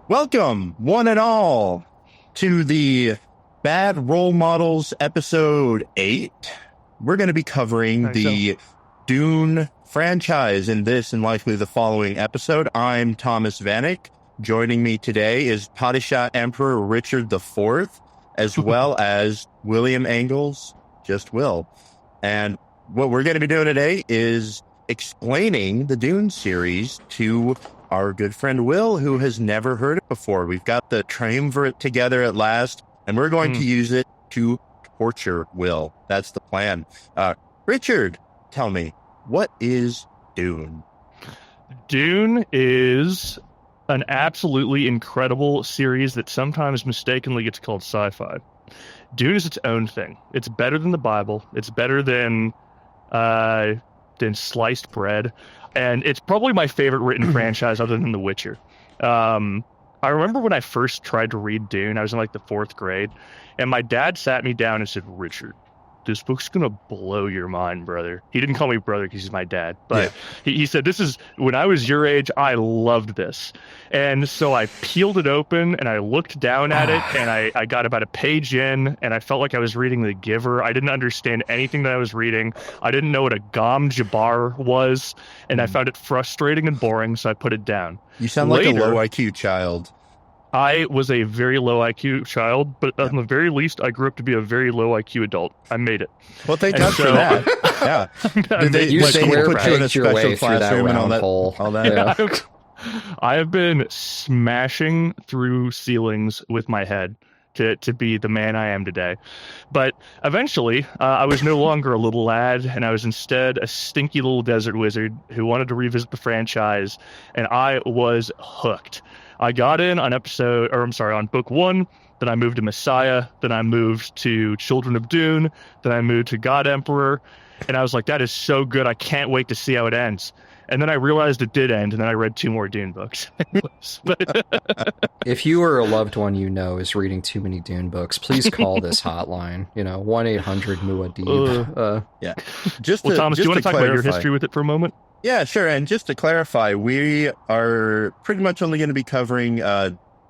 Welcome, one and all, to the Bad Role Models episode 8. We're going to be covering the Dune franchise in this and likely the following episode. I'm Thomas Vanek. Joining me today is Padishah Emperor Richard IV, as well as William Engels, just Will. And what we're going to be doing today is explaining the Dune series to our good friend Will, who has never heard it before. We've got the triumvirate together at last, and we're going to use it to torture Will. That's the plan. Richard, tell me, what is Dune? Dune is an absolutely incredible series that sometimes mistakenly gets called sci-fi. Dune is its own thing. It's better than the Bible. It's better than sliced bread. And it's probably my favorite written franchise other than The Witcher. I remember when I first tried to read Dune, I was in like the 4th grade, and my dad sat me down and said, Richard, this book's going to blow your mind, brother. He didn't call me brother because he's my dad. But he said, this is, when I was your age, I loved this. And so I peeled it open and I looked down at it and I got about a page in and I felt like I was reading The Giver. I didn't understand anything that I was reading. I didn't know what a Gom Jabbar was. And I found it frustrating and boring, so I put it down. You sound like a low IQ child. I was a very low IQ child, but at the very least, I grew up to be a very low IQ adult. I made it. Well, thank God for that. Yeah. Did they put you in a special classroom and all that? All that. Yeah. I have been smashing through ceilings with my head to be the man I am today. But eventually, I was no longer a little lad, and I was instead a stinky little desert wizard who wanted to revisit the franchise, and I was hooked. I got in on on book 1, then I moved to Messiah, then I moved to Children of Dune, then I moved to God Emperor, and I was like, that is so good, I can't wait to see how it ends. And then I realized it did end, and then I read 2 more Dune books. If you or a loved one you know is reading too many Dune books, please call this hotline, 1-800-MUADEEB. Yeah. Thomas, do you want to talk about your history with it for a moment? Yeah, sure. And just to clarify, we are pretty much only going to be covering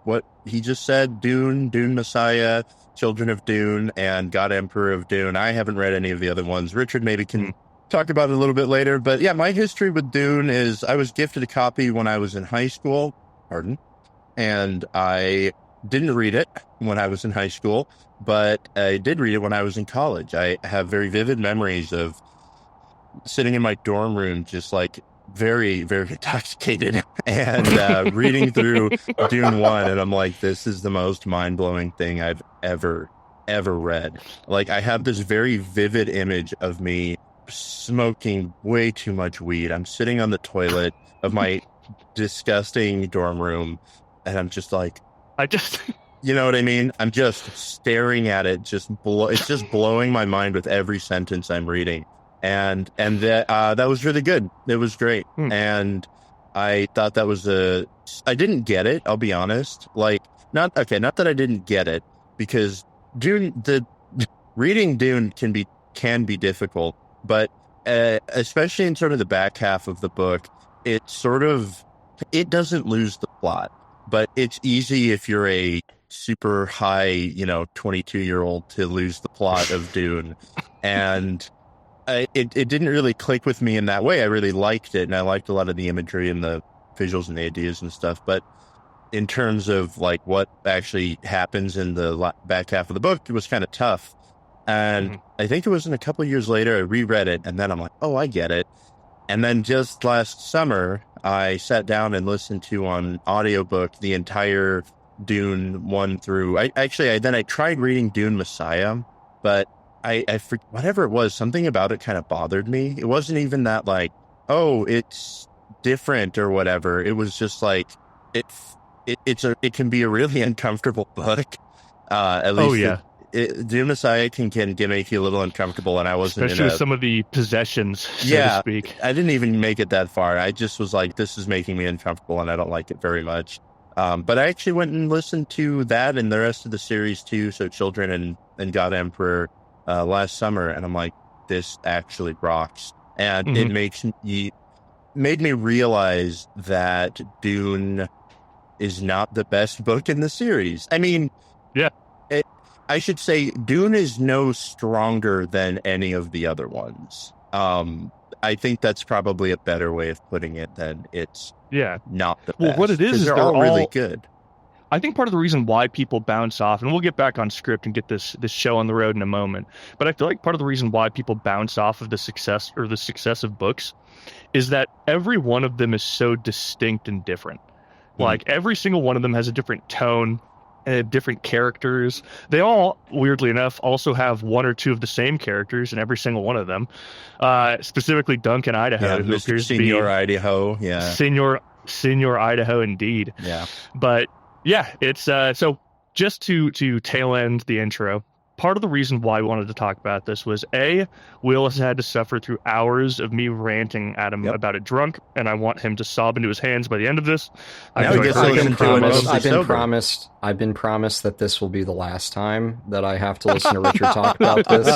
what he just said, Dune, Dune Messiah, Children of Dune, and God Emperor of Dune. I haven't read any of the other ones. Richard maybe can talk about it a little bit later. But yeah, my history with Dune is I was gifted a copy when I was in high school. And I didn't read it when I was in high school, but I did read it when I was in college. I have very vivid memories of sitting in my dorm room, just like very, very intoxicated and reading through Dune 1. And I'm like, this is the most mind-blowing thing I've ever read. Like, I have this very vivid image of me smoking way too much weed. I'm sitting on the toilet of my disgusting dorm room, and I'm just like, you know what I mean? I'm just staring at it. It's just blowing my mind with every sentence I'm reading. And that was really good. It was great. And I thought that was I didn't get it, I'll be honest. Not that I didn't get it, because reading Dune can be difficult, but especially in sort of the back half of the book, it doesn't lose the plot, but it's easy if you're a super high, 22-year-old to lose the plot of Dune. And it didn't really click with me in that way. I really liked it, and I liked a lot of the imagery and the visuals and the ideas and stuff. But in terms of like what actually happens in the back half of the book, it was kind of tough. And I think it was a couple of years later I reread it, and then I'm like, oh, I get it. And then just last summer, I sat down and listened to on audiobook the entire Dune 1 through. I tried reading Dune Messiah, but whatever it was, something about it kind of bothered me. It wasn't even that like, oh, it's different or whatever. It was just like it can be a really uncomfortable book. At least Dune Messiah can make you a little uncomfortable, and I wasn't especially with some of the possessions, so to speak. I didn't even make it that far. I just was like, this is making me uncomfortable, and I don't like it very much. But I actually went and listened to that and the rest of the series too, so Children and God Emperor, last summer, and I'm like, this actually rocks. And it made me realize that Dune is not the best book in the series. I mean, Yeah. I should say Dune is no stronger than any of the other ones. I think that's probably a better way of putting it than it's not the best. Well, what it is they're all really good. I think part of the reason why people bounce off, and we'll get back on script and get this show on the road in a moment, but I feel like part of the reason why people bounce off of the success of books is that every one of them is so distinct and different. Like every single one of them has a different tone, different characters. They all, weirdly enough, also have one or two of the same characters in every single one of them. Specifically Duncan Idaho, who appears to be Senior Idaho. Yeah. Senior Idaho, indeed. Yeah. But yeah, it's so just to tail end the intro. Part of the reason why we wanted to talk about this was Will has had to suffer through hours of me ranting at him about it drunk, and I want him to sob into his hands by the end of this. I've been promised that this will be the last time that I have to listen to Richard talk about this.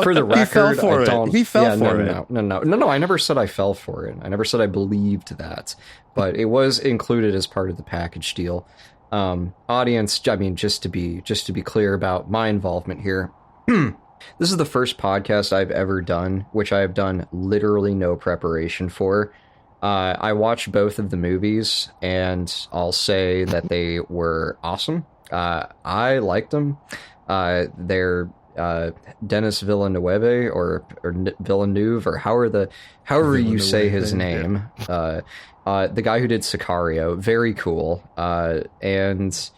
For the record, He fell for it. No. I never said I fell for it. I never said I believed that, but it was included as part of the package deal. Audience, I mean, just to be clear about my involvement here, this is the first podcast I've ever done, which I have done literally no preparation for. I watched both of the movies, and I'll say that they were awesome. I liked them. They're Denis Villeneuve or Villeneuve, or however you say his name. The guy who did Sicario, very cool. And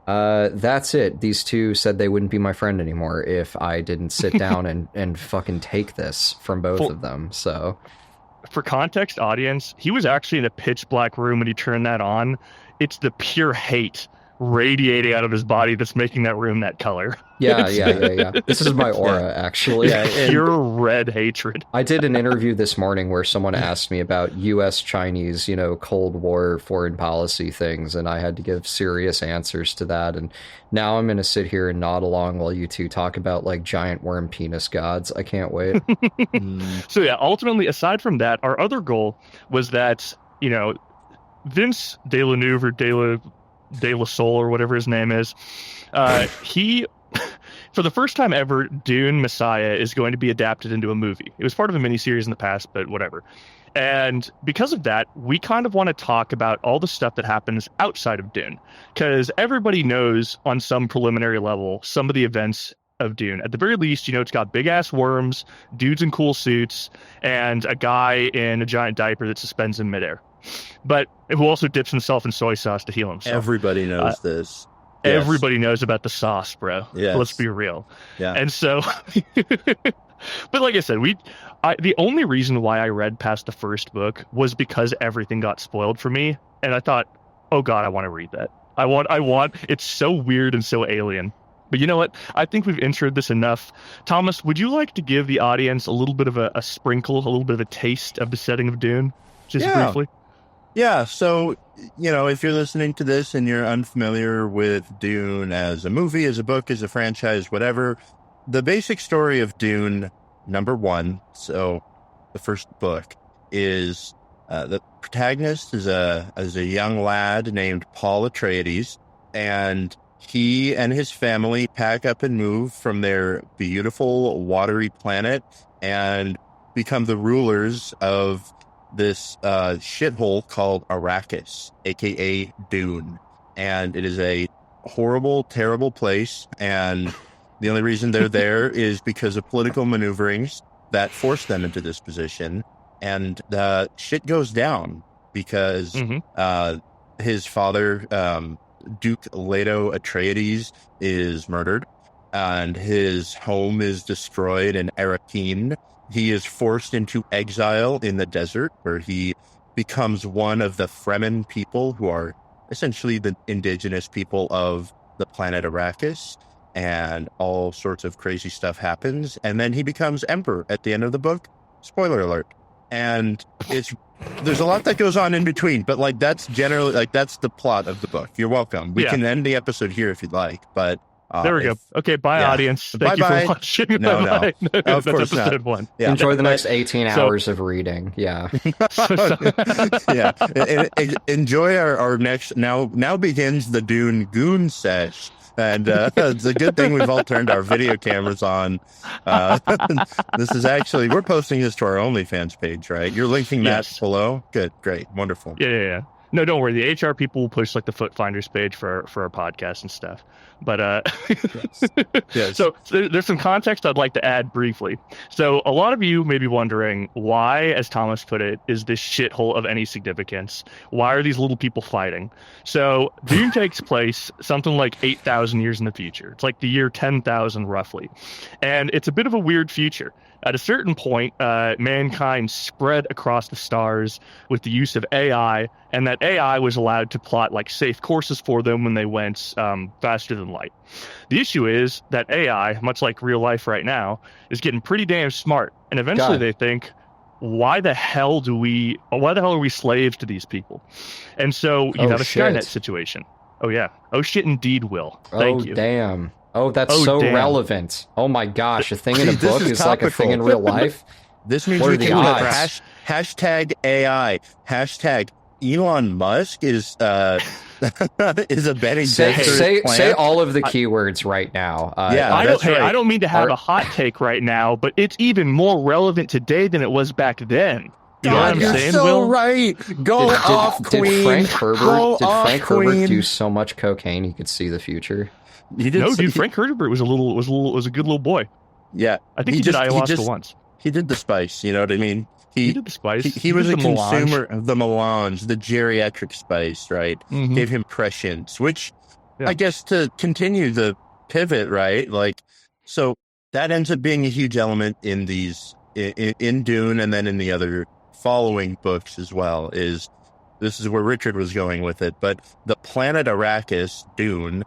that's it. These two said they wouldn't be my friend anymore if I didn't sit down and fucking take this from both of them. So, for context, audience, he was actually in a pitch black room when he turned that on. It's the pure hate radiating out of his body that's making that room that color. Yeah. This is my aura, actually. Pure red hatred. I did an interview this morning where someone asked me about U.S.-Chinese, Cold War foreign policy things, and I had to give serious answers to that. And now I'm going to sit here and nod along while you two talk about, like, giant worm penis gods. I can't wait. So, yeah, ultimately, aside from that, our other goal was that, Vince Villeneuve or De La Soul or whatever his name is, he, for the first time ever, Dune Messiah is going to be adapted into a movie. It was part of a miniseries in the past, but whatever. And because of that, we kind of want to talk about all the stuff that happens outside of Dune, because everybody knows on some preliminary level some of the events of Dune. At the very least, it's got big ass worms, dudes in cool suits, and a guy in a giant diaper that suspends in midair. But who also dips himself in soy sauce to heal himself. Everybody knows this. Yes. Everybody knows about the sauce, bro. Yes. Let's be real. Yeah. And so, but like I said, the only reason why I read past the first book was because everything got spoiled for me, and I thought, oh god, I want to read that. I want. It's so weird and so alien. But you know what? I think we've introed this enough. Thomas, would you like to give the audience a little bit of a sprinkle, a little bit of a taste of the setting of Dune, just briefly? Yeah, so, if you're listening to this and you're unfamiliar with Dune as a movie, as a book, as a franchise, whatever, the basic story of Dune, number one, so the first book, is the protagonist is a young lad named Paul Atreides, and he and his family pack up and move from their beautiful, watery planet and become the rulers of this shithole called Arrakis, aka Dune. And it is a horrible, terrible place, and the only reason they're there is because of political maneuverings that forced them into this position. And shit goes down because his father, Duke Leto Atreides, is murdered, and his home is destroyed in Arrakeen. He is forced into exile in the desert, where he becomes one of the Fremen people, who are essentially the indigenous people of the planet Arrakis, and all sorts of crazy stuff happens. And then he becomes emperor at the end of the book. Spoiler alert. And there's a lot that goes on in between, but that's generally, that's the plot of the book. You're welcome. We can end the episode here if you'd like, but There we go. Okay, bye, audience. Thank you for watching. No. Of That's course episode not. 1. Yeah, enjoy the next 18 hours of reading. Yeah. Yeah. Enjoy our next. Now begins the Dune Goon sesh. And it's a good thing we've all turned our video cameras on. This is actually, we're posting this to our OnlyFans page, right? You're linking that below? Good, great, wonderful. Yeah. No, don't worry. The HR people will push like the Foot Finders page for our podcast and stuff. But yes. So there's some context I'd like to add briefly. So a lot of you may be wondering why, as Thomas put it, is this shithole of any significance? Why are these little people fighting? So Dune takes place something like 8,000 years in the future. It's like the year 10,000 roughly. And it's a bit of a weird future. At a certain point, mankind spread across the stars with the use of AI, and that AI was allowed to plot like safe courses for them when they went faster than light. The issue is that AI, much like real life right now, is getting pretty damn smart, and eventually they think, why the hell are we slaves to these people? And so you have a Skynet situation. Oh yeah. Oh shit, indeed, Will. Thank you. Damn. Oh, that's damn. Relevant. Oh my gosh, a thing in a book is like a thing in real life. This means we can hashtag AI, hashtag Elon Musk is a Bene Gesserit say all of the keywords right now. I don't mean to have a hot take right now, but it's even more relevant today than it was back then. You know what I'm saying, so Will? Right. Go off, Queen. Did Frank Herbert do so much cocaine he could see the future? Frank Herbert was a good little boy. Yeah, I think he did ayahuasca once. He did the spice. You know what I mean? He did the spice. He was a consumer of the melange, the geriatric spice, right? Mm-hmm. Gave him prescience, which I guess to continue the pivot, right? Like, so that ends up being a huge element in these in Dune, and then in the other following books as well. This is where Richard was going with it, but the planet Arrakis, Dune,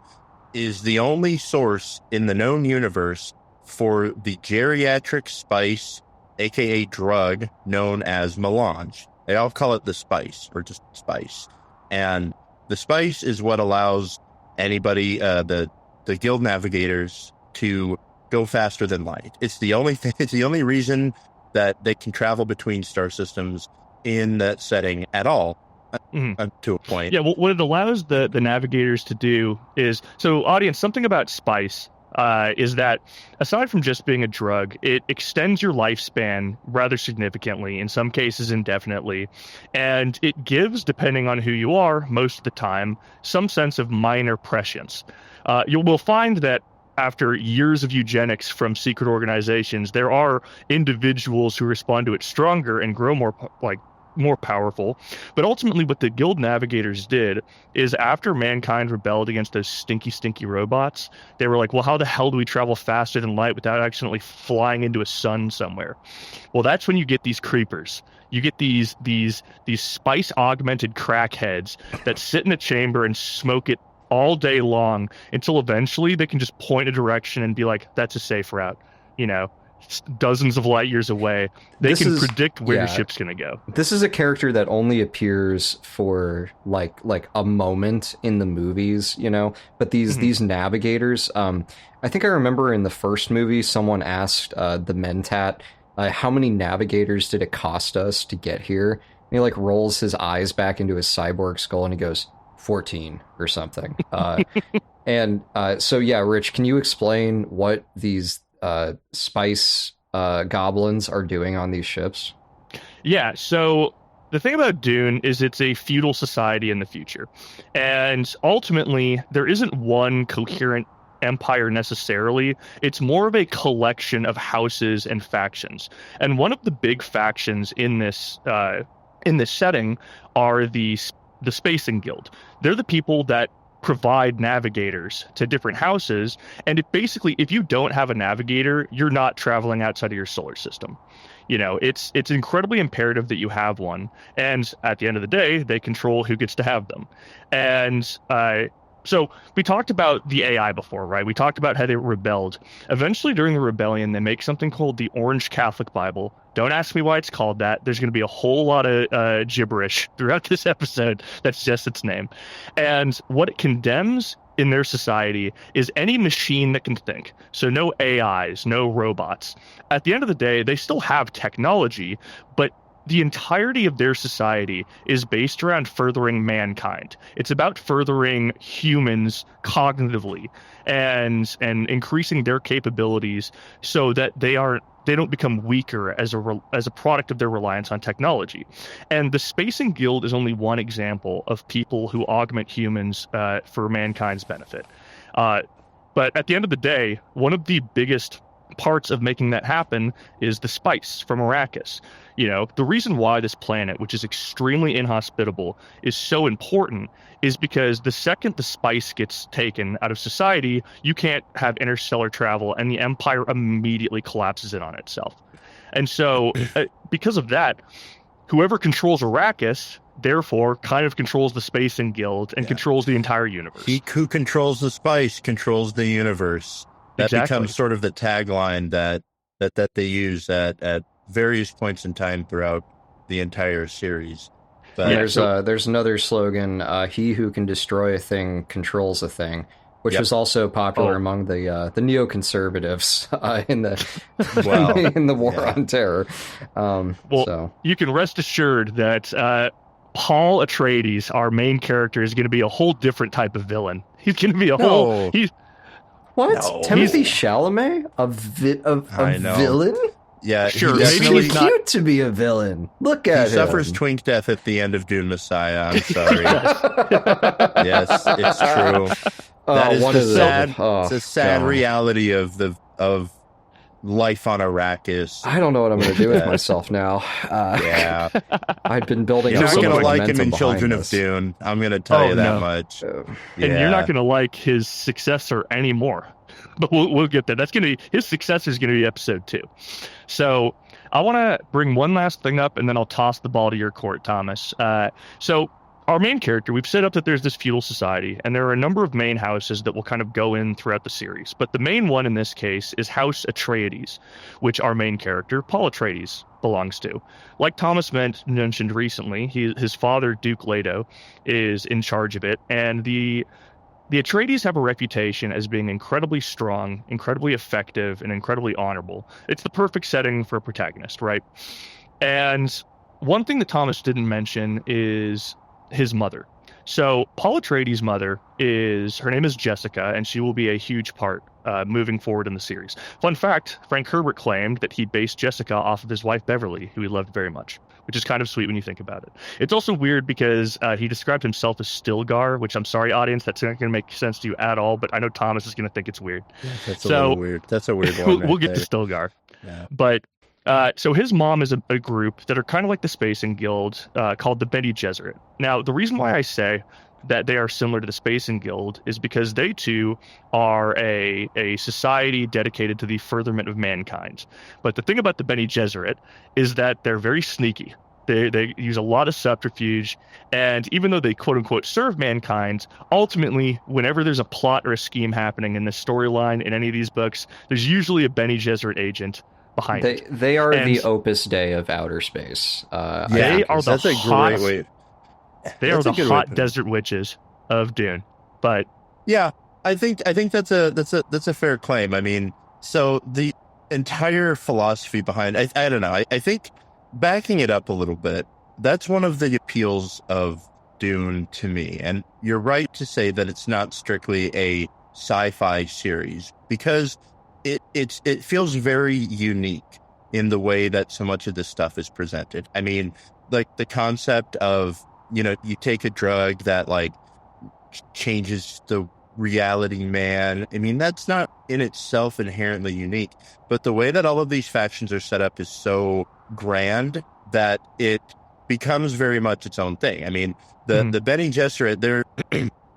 is the only source in the known universe for the geriatric spice, aka drug, known as melange. They all call it the spice, or just spice. And the spice is what allows anybody, the guild navigators, to go faster than light. It's the only thing. It's the only reason that they can travel between star systems in that setting at all. To a point. Yeah, what it allows the navigators to do is, so audience, something about spice is that aside from just being a drug, it extends your lifespan rather significantly, in some cases indefinitely, and it gives, depending on who you are, most of the time, some sense of minor prescience. You will find that after years of eugenics from secret organizations, there are individuals who respond to it stronger and grow more powerful. But ultimately what the guild navigators did is, after mankind rebelled against those stinky robots, they were like, well, how the hell do we travel faster than light without accidentally flying into a sun somewhere? Well, that's when you get these creepers. You get these spice augmented crackheads that sit in a chamber and smoke it all day long until eventually they can just point a direction and be like, that's a safe route, dozens of light years away. They can predict where your ship's going to go. This is a character that only appears for like a moment in the movies, but these navigators, I think I remember in the first movie, someone asked the Mentat, how many navigators did it cost us to get here? And he rolls his eyes back into his cyborg skull and he goes, 14 or something. So Rich, can you explain what these spice goblins are doing on these ships? Yeah, so the thing about Dune is it's a feudal society in the future, and ultimately there isn't one coherent empire necessarily. It's more of a collection of houses and factions, and one of the big factions in this setting are the Spacing Guild. They're the people that provide navigators to different houses, and if you don't have a navigator, you're not traveling outside of your solar system. It's incredibly imperative that you have one, and at the end of the day, they control who gets to have them. And so we talked about the AI before, right? We talked about how they rebelled. Eventually, during the rebellion, they make something called the Orange Catholic Bible. Don't ask me why it's called that. There's going to be a whole lot of gibberish throughout this episode. That's just its name. And what it condemns in their society is any machine that can think. So no AIs, no robots. At the end of the day, they still have technology, but the entirety of their society is based around furthering mankind. It's about furthering humans cognitively and increasing their capabilities so that they don't become weaker as a product of their reliance on technology. And the Spacing Guild is only one example of people who augment humans for mankind's benefit. But at the end of the day, one of the biggest parts of making that happen is the spice from Arrakis. The reason why this planet, which is extremely inhospitable, is so important is because the second the spice gets taken out of society, you can't have interstellar travel, and the Empire immediately collapses in on itself. And so, because of that, whoever controls Arrakis, therefore, kind of controls the Spacing Guild and controls the entire universe. He who controls the spice controls the universe. That becomes sort of the tagline that they use at various points in time throughout the entire series. But there's another slogan: "He who can destroy a thing controls a thing," which was also popular among the neoconservatives in the in the War on Terror. You can rest assured that Paul Atreides, our main character, is going to be a whole different type of villain. He's going to be a whole. What? No, Timothy Chalamet? A villain? Yeah, sure. He's cute to be a villain. Look at him. He suffers twink death at the end of Dune Messiah. I'm sorry. Yes, it's true. That is the sad reality of life on Arrakis. I don't know what I'm going to do with myself now. I've been building. You're not going to like him in Children of Dune. I'm going to tell you that much. And you're not going to like his successor anymore. But we'll get there. His successor is going to be episode 2. So I want to bring one last thing up, and then I'll toss the ball to your court, Thomas. So our main character, we've set up that there's this feudal society, and there are a number of main houses that will kind of go in throughout the series. But the main one in this case is House Atreides, which our main character, Paul Atreides, belongs to. Like Thomas mentioned recently, his father, Duke Leto, is in charge of it, and the Atreides have a reputation as being incredibly strong, incredibly effective, and incredibly honorable. It's the perfect setting for a protagonist, right? And one thing that Thomas didn't mention is his mother. So Paul Atreides' mother her name is Jessica, and she will be a huge part moving forward in the series. Fun fact, Frank Herbert claimed that he based Jessica off of his wife Beverly, who he loved very much, which is kind of sweet when you think about it. It's also weird because he described himself as Stilgar, which I'm sorry, audience, that's not going to make sense to you at all, but I know Thomas is going to think it's weird. Yeah, that's a little weird. That's a weird one. We'll get to Stilgar. Yeah. But so his mom is a group that are kind of like the Spacing Guild called the Bene Gesserit. Now, the reason why I say that they are similar to the Spacing Guild is because they too are a society dedicated to the furtherment of mankind. But the thing about the Bene Gesserit is that they're very sneaky. They use a lot of subterfuge, and even though they quote-unquote serve mankind, ultimately, whenever there's a plot or a scheme happening in this storyline in any of these books, there's usually a Bene Gesserit agent behind it. They are the Opus Dei of outer space. They are the hot desert witches of Dune. But yeah, I think that's a fair claim. I mean, so the entire philosophy behind I don't know. I think backing it up a little bit, that's one of the appeals of Dune to me. And you're right to say that it's not strictly a sci-fi series because it feels very unique in the way that so much of this stuff is presented. I mean, like the concept of, you take a drug that like changes the reality man. I mean, that's not in itself inherently unique, but the way that all of these factions are set up is so grand that it becomes very much its own thing. I mean, the Bene Gesserit,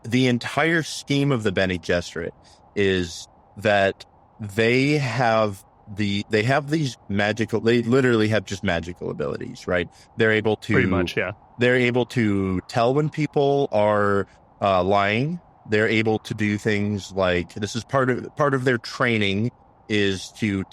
the entire scheme of the Bene Gesserit is that they literally have just magical abilities, right? They're able to pretty much, yeah. They're able to tell when people are lying. They're able to do things like, this is part of their training is to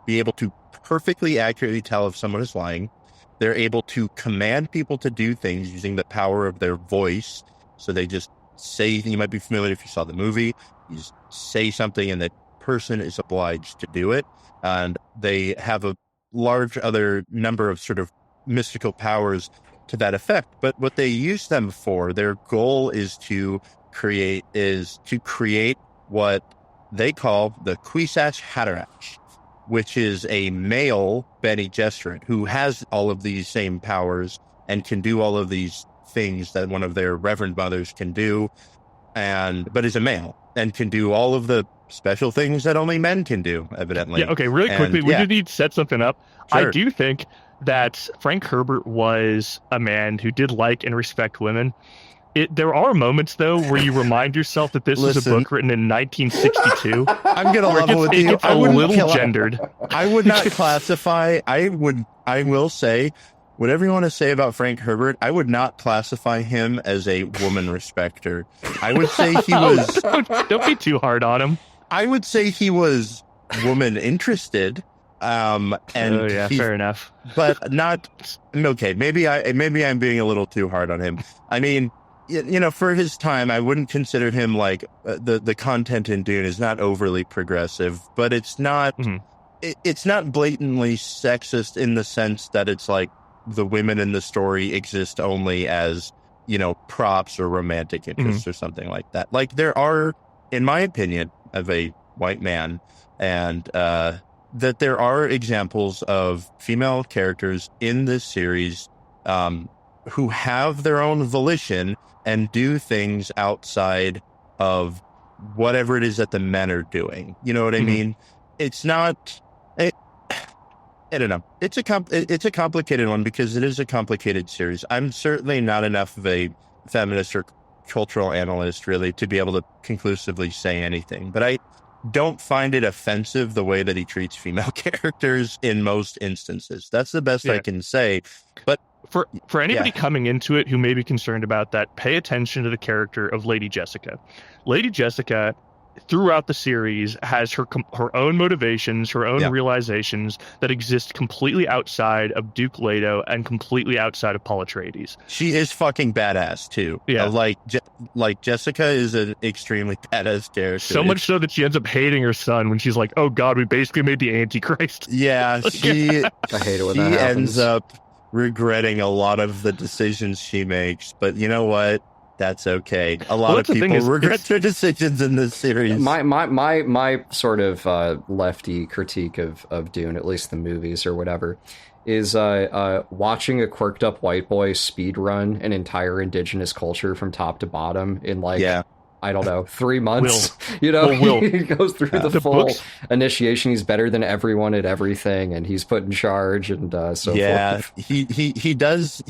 be able to perfectly accurately tell if someone is lying. They're able to command people to do things using the power of their voice. So they just say, you might be familiar if you saw the movie, you say something and that person is obliged to do it. And they have a large other number of sort of mystical powers to that effect. But what they use them for, their goal is to create what they call the Kwisatz Haderach, which is a male Bene Gesserit who has all of these same powers and can do all of these things that one of their reverend mothers can do, but is a male and can do all of the special things that only men can do, evidently. Yeah, okay, really quickly, we do need to set something up. Sure. I do think that Frank Herbert was a man who did like and respect women. There are moments, though, where you remind yourself that this is a book written in 1962. I'm going to level with you. It gets a little gendered. I would not classify, I will say, whatever you want to say about Frank Herbert, I would not classify him as a woman respecter. I would say he was... Don't be too hard on him. I would say he was woman interested. Fair enough. But not... Okay, maybe I'm being a little too hard on him. I mean... for his time, I wouldn't consider him like the content in Dune is not overly progressive, but it's not it's not blatantly sexist in the sense that it's like the women in the story exist only as, props or romantic interests or something like that. Like there are, in my opinion, of a white man, and that there are examples of female characters in this series who have their own volition and do things outside of whatever it is that the men are doing. You know what I mean? It's not... I don't know. It's a complicated one because it is a complicated series. I'm certainly not enough of a feminist or cultural analyst, really, to be able to conclusively say anything. But I don't find it offensive the way that he treats female characters in most instances. That's the best I can say. But For anybody coming into it who may be concerned about that, pay attention to the character of Lady Jessica. Lady Jessica, throughout the series, has her own motivations, her own realizations that exist completely outside of Duke Leto and completely outside of Paul Atreides. She is fucking badass, too. Yeah. Like Jessica is an extremely badass character. So much so that she ends up hating her son when she's like, oh God, we basically made the Antichrist. Yeah, I hate it when that happens. Ends up regretting a lot of the decisions she makes, but you know what? That's okay. A lot of people regret their decisions in this series. My sort of lefty critique of Dune, at least the movies or whatever, is watching a quirked up white boy speed run an entire indigenous culture from top to bottom in I don't know, 3 months. He goes through the full initiation. He's better than everyone at everything, and he's put in charge, and so forth. Yeah, he does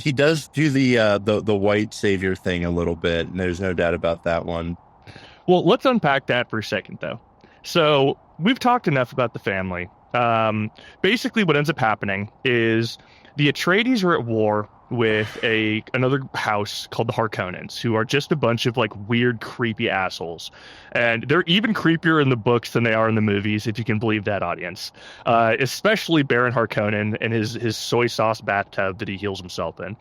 do the white savior thing a little bit, and there's no doubt about that one. Well, let's unpack that for a second, though. So we've talked enough about the family. Basically, what ends up happening is the Atreides are at war with another house called the Harkonnens, who are just a bunch of like weird, creepy assholes. And they're even creepier in the books than they are in the movies, if you can believe that, audience. Especially Baron Harkonnen and his soy sauce bathtub that he heals himself in.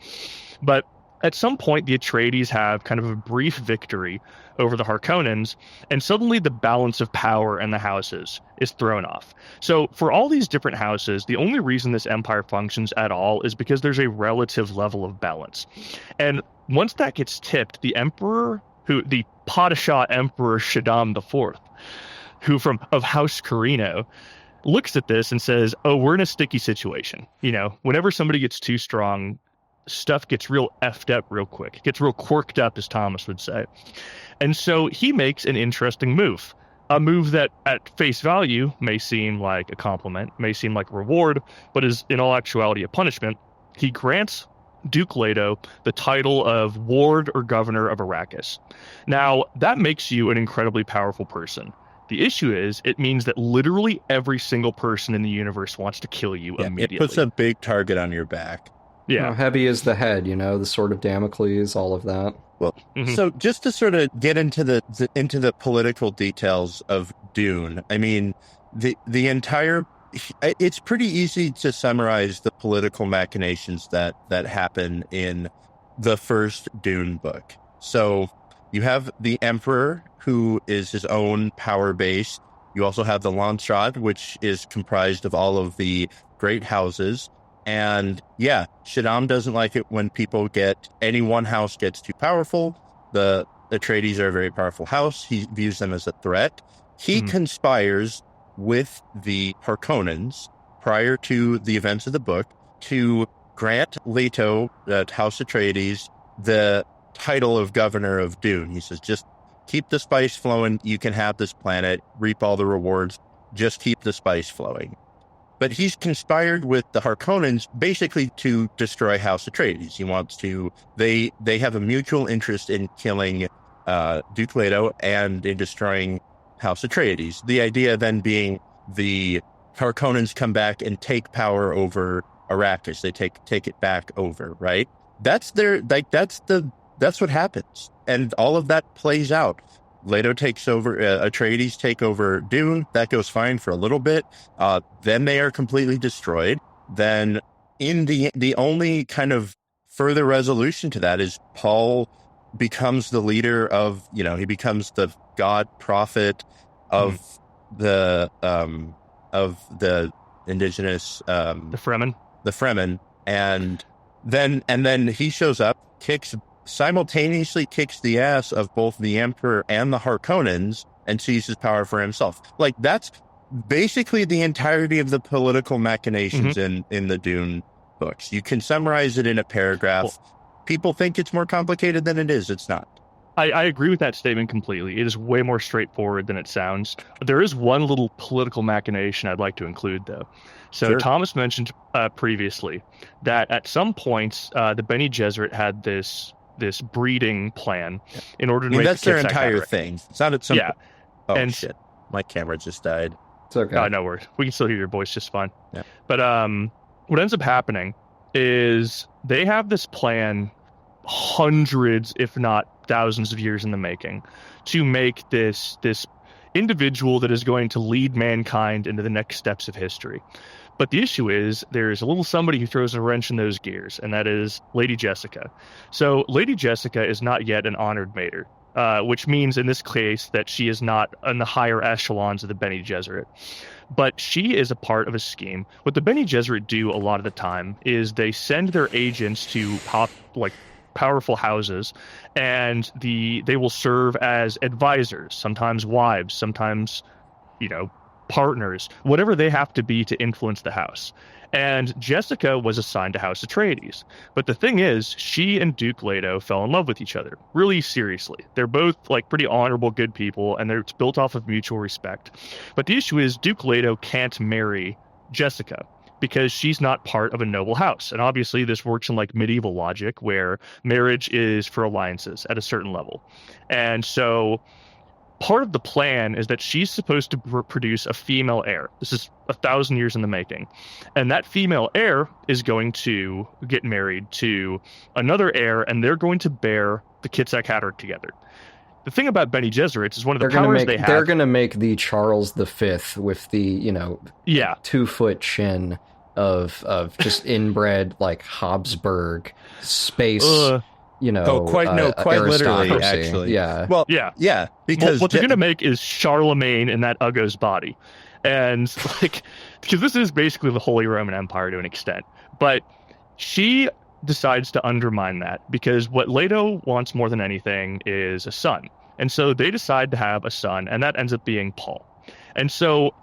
But at some point, the Atreides have kind of a brief victory over the Harkonnens, and suddenly the balance of power in the houses is thrown off. So for all these different houses, the only reason this empire functions at all is because there's a relative level of balance. And once that gets tipped, the Padishah Emperor Shaddam IV, of House Carino, looks at this and says, oh, we're in a sticky situation. Whenever somebody gets too strong, stuff gets real effed up real quick. It gets real quirked up, as Thomas would say. And so he makes an interesting move. A move that at face value may seem like a compliment, may seem like a reward, but is in all actuality a punishment. He grants Duke Leto the title of Ward or Governor of Arrakis. Now, that makes you an incredibly powerful person. The issue is, it means that literally every single person in the universe wants to kill you immediately. It puts a big target on your back. Yeah. How heavy is the head, the sword of Damocles, all of that. Well, so just to sort of get into the political details of Dune, I mean, the entire, it's pretty easy to summarize the political machinations that happen in the first Dune book. So You have the Emperor, who is his own power base. You also have the Landsraad, which is comprised of all of the great houses. And yeah, Shaddam doesn't like it when any one house gets too powerful. The Atreides are a very powerful house. He views them as a threat. He conspires with the Harkonnens prior to the events of the book to grant Leto, House Atreides, the title of governor of Dune. He says, just keep the spice flowing. You can have this planet, reap all the rewards. Just keep the spice flowing. But he's conspired with the Harkonnens basically to destroy House Atreides. He wants to. They have a mutual interest in killing Duke Leto and in destroying House Atreides. The idea then being the Harkonnens come back and take power over Arrakis. They take it back over, right? That's what happens. And all of that plays out. Leto takes over, Atreides take over Dune. That goes fine for a little bit. Then they are completely destroyed. Then in the only kind of further resolution to that is Paul becomes the leader of, he becomes the god prophet of the indigenous, the Fremen. And then he shows up, simultaneously kicks the ass of both the Emperor and the Harkonnens and seizes power for himself. Like, that's basically the entirety of the political machinations in the Dune books. You can summarize it in a paragraph. People think it's more complicated than it is. It's not. I agree with that statement completely. It is way more straightforward than it sounds. There is one little political machination I'd like to include, though. So Sure. Thomas mentioned previously that at some points the Bene Gesserit had this breeding plan in order to make that's their Kipzak entire Haderach. thing. It's not at some. Yeah. Oh And- shit! My camera just died. It's okay. Oh, no worries. We can still hear your voice just fine. Yeah. But what ends up happening is they have this plan hundreds, if not thousands of years in the making to make this individual that is going to lead mankind into the next steps of history. But the issue is there's a little somebody who throws a wrench in those gears, and that is Lady Jessica. So Lady Jessica is not yet an honored mater, which means in this case that she is not in the higher echelons of the Bene Gesserit. But she is a part of a scheme. What the Bene Gesserit do a lot of the time is they send their agents to powerful houses, and they will serve as advisors, sometimes wives, sometimes partners, whatever they have to be to influence the house. And Jessica was assigned to House Atreides. But the thing is, she and Duke Leto fell in love with each other, really seriously. They're both pretty honorable, good people, and it's built off of mutual respect. But the issue is Duke Leto can't marry Jessica because she's not part of a noble house. And obviously this works in medieval logic where marriage is for alliances at a certain level. And so part of the plan is that she's supposed to produce a female heir. This is 1,000 years in the making. And that female heir is going to get married to another heir, and they're going to bear the Kipzak Haderach together. The thing about Bene Gesserit is one of the powers they have. They're going to make the Charles V with the 2-foot chin of just inbred Habsburg space. Quite literally, aristocracy. actually. Yeah. Well, Yeah. Yeah, because what they're going to make is Charlemagne in that Uggos body. And because this is basically the Holy Roman Empire to an extent. But she decides to undermine that because what Leto wants more than anything is a son. And so they decide to have a son, and that ends up being Paul. And so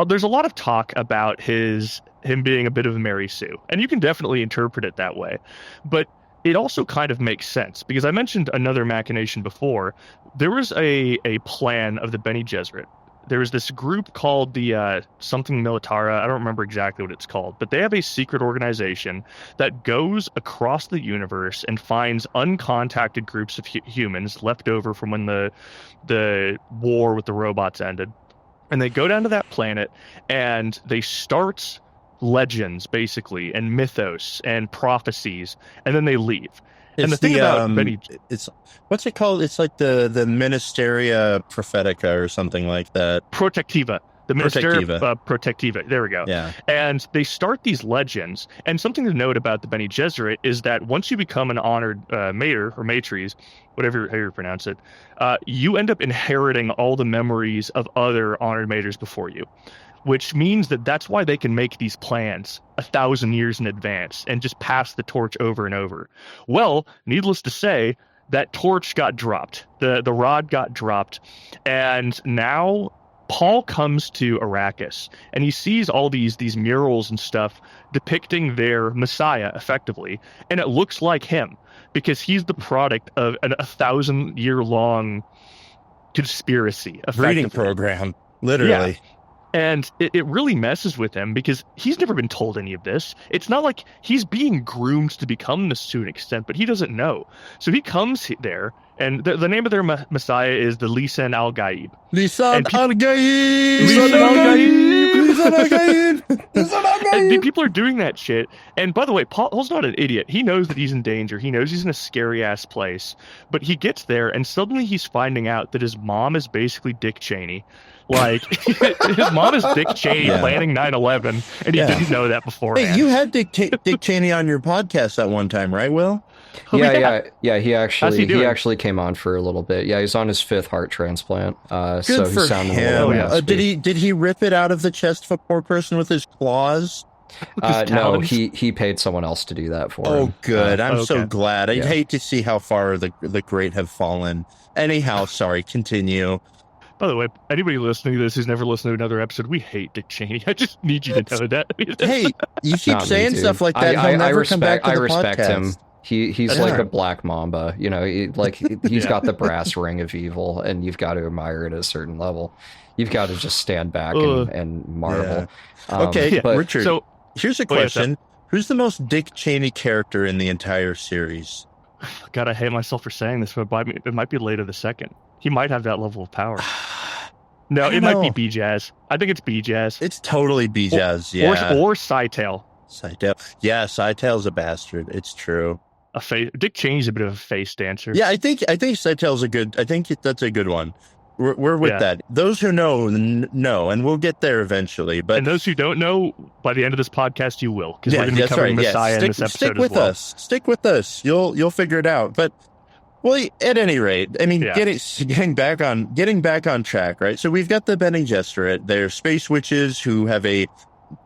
there's a lot of talk about him being a bit of a Mary Sue. And you can definitely interpret it that way. But it also kind of makes sense because I mentioned another machination before. There was a plan of the Bene Gesserit. There was this group called the something Militara. I don't remember exactly what it's called, but they have a secret organization that goes across the universe and finds uncontacted groups of humans left over from when the war with the robots ended. And they go down to that planet and they start legends, basically, and mythos and prophecies, and then they leave. And the thing about Bene... it's what's it called? It's like the Ministeria Prophetica or something like that. Protectiva. The Minister Protectiva. Protectiva. There we go. Yeah. And they start these legends. And something to note about the Bene Gesserit is that once you become an honored mater or matres, whatever how you pronounce it, you end up inheriting all the memories of other honored maters before you, which means that that's why they can make these plans 1,000 years in advance and just pass the torch over and over. Well, needless to say, that torch got dropped. The rod got dropped, and now Paul comes to Arrakis, and he sees all these murals and stuff depicting their Messiah, effectively, and it looks like him, because he's the product of a 1,000-year-long conspiracy. Breeding program, literally. Yeah. And it really messes with him, because he's never been told any of this. It's not like he's being groomed to become this to an extent, but he doesn't know. So he comes there, and the name of their Messiah is the Lisan al-Gaib. Lisan al-Gaib! Lisan al-Gaib! And people are doing that shit. And by the way, Paul's not an idiot. He knows that he's in danger. He knows he's in a scary-ass place. But he gets there, and suddenly he's finding out that his mom is basically Dick Cheney. Like, his mom is Dick Cheney planning 9/11, and he didn't know that beforehand. Hey, you had Dick Cheney on your podcast at one time, right, Will? Yeah. He actually came on for a little bit. Yeah, he's on his 5th heart transplant. Good so for he's sounding him. a little Did he rip it out of the chest of a poor person with his claws? No, he paid someone else to do that for him. Oh, good. I'm okay. so glad. I'd hate to see how far the great have fallen. Anyhow, sorry. Continue. By the way, anybody listening to this who's never listened to another episode, we hate Dick Cheney. I just need you to know that. Hey, you keep saying me, stuff like that. He'll never come back to the respect podcast. him. He's like a black mamba. You know, he's got the brass ring of evil, and you've got to admire it at a certain level. You've got to just stand back and marvel. Yeah. Okay, but, Richard, so, here's a question. Who's the most Dick Cheney character in the entire series? God, I hate myself for saying this, but it might be Later the Second. He might have that level of power. No, it might be B-Jazz. I think it's B-Jazz. It's totally B-Jazz, yeah. Or Scytale. Scytale. Yeah, Scytale's a bastard. It's true. Dick Cheney's a bit of a face dancer. Yeah, I think Scytale's a good. I think that's a good one. We're with that. Those who know, and we'll get there eventually. But and those who don't know, by the end of this podcast, you will, because we're going to be covering Messiah in this episode as well. Stick with us. You'll figure it out. But well, at any rate, I mean, getting back on track, right? So we've got the Bene Gesserit. They're space witches who have a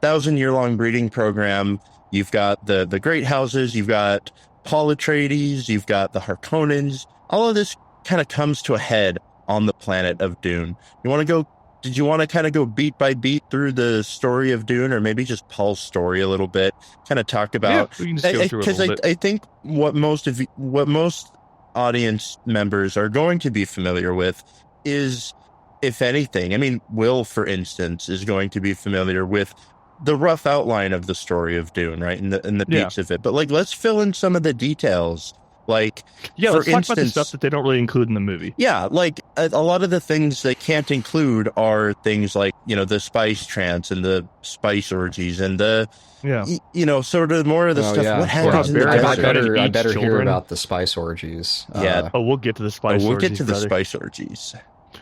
1,000-year-long breeding program. You've got the Great Houses. You've got Paul Atreides. You've got the Harkonnens. All of this kind of comes to a head on the planet of Dune. Did you want to kind of go beat by beat through the story of Dune, or maybe just Paul's story a little bit? Kind of talk about, we can just go through it a little bit. I think what most audience members are going to be familiar with is, if anything, I mean, Will, for instance, is going to be familiar with the rough outline of the story of Dune, right? And the beats of it. But let's fill in some of the details. Let's talk about the stuff that they don't really include in the movie. Yeah, a lot of the things they can't include are things like, the spice trance and the spice orgies and the, sort of more of the stuff. Yeah. What happens in the desert? I better hear about the spice orgies. We'll get to the spice orgies. We'll get to the spice orgies.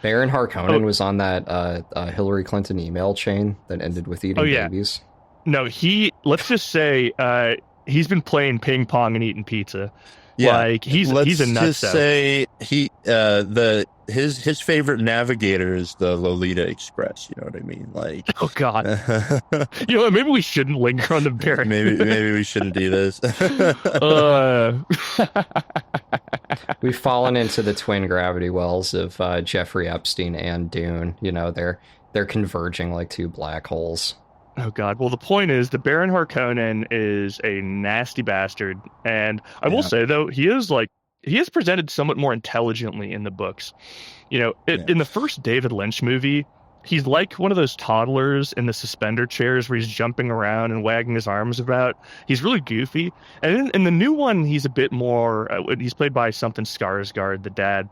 Baron Harkonnen was on that Hillary Clinton email chain that ended with eating babies. No, let's just say he's been playing ping pong and eating pizza. Yeah, he's a nutso. Let's just say his favorite navigator is the Lolita Express. You know what I mean? Oh God. Maybe we shouldn't linger on the Baron. maybe we shouldn't do this. We've fallen into the twin gravity wells of Jeffrey Epstein and Dune. They're converging like two black holes. Oh, God. Well, the point is, the Baron Harkonnen is a nasty bastard. And I will say, though, he is presented somewhat more intelligently in the books. In the first David Lynch movie, he's like one of those toddlers in the suspender chairs where he's jumping around and wagging his arms about. He's really goofy. And in the new one, he's a bit more... he's played by something Skarsgård, the dad.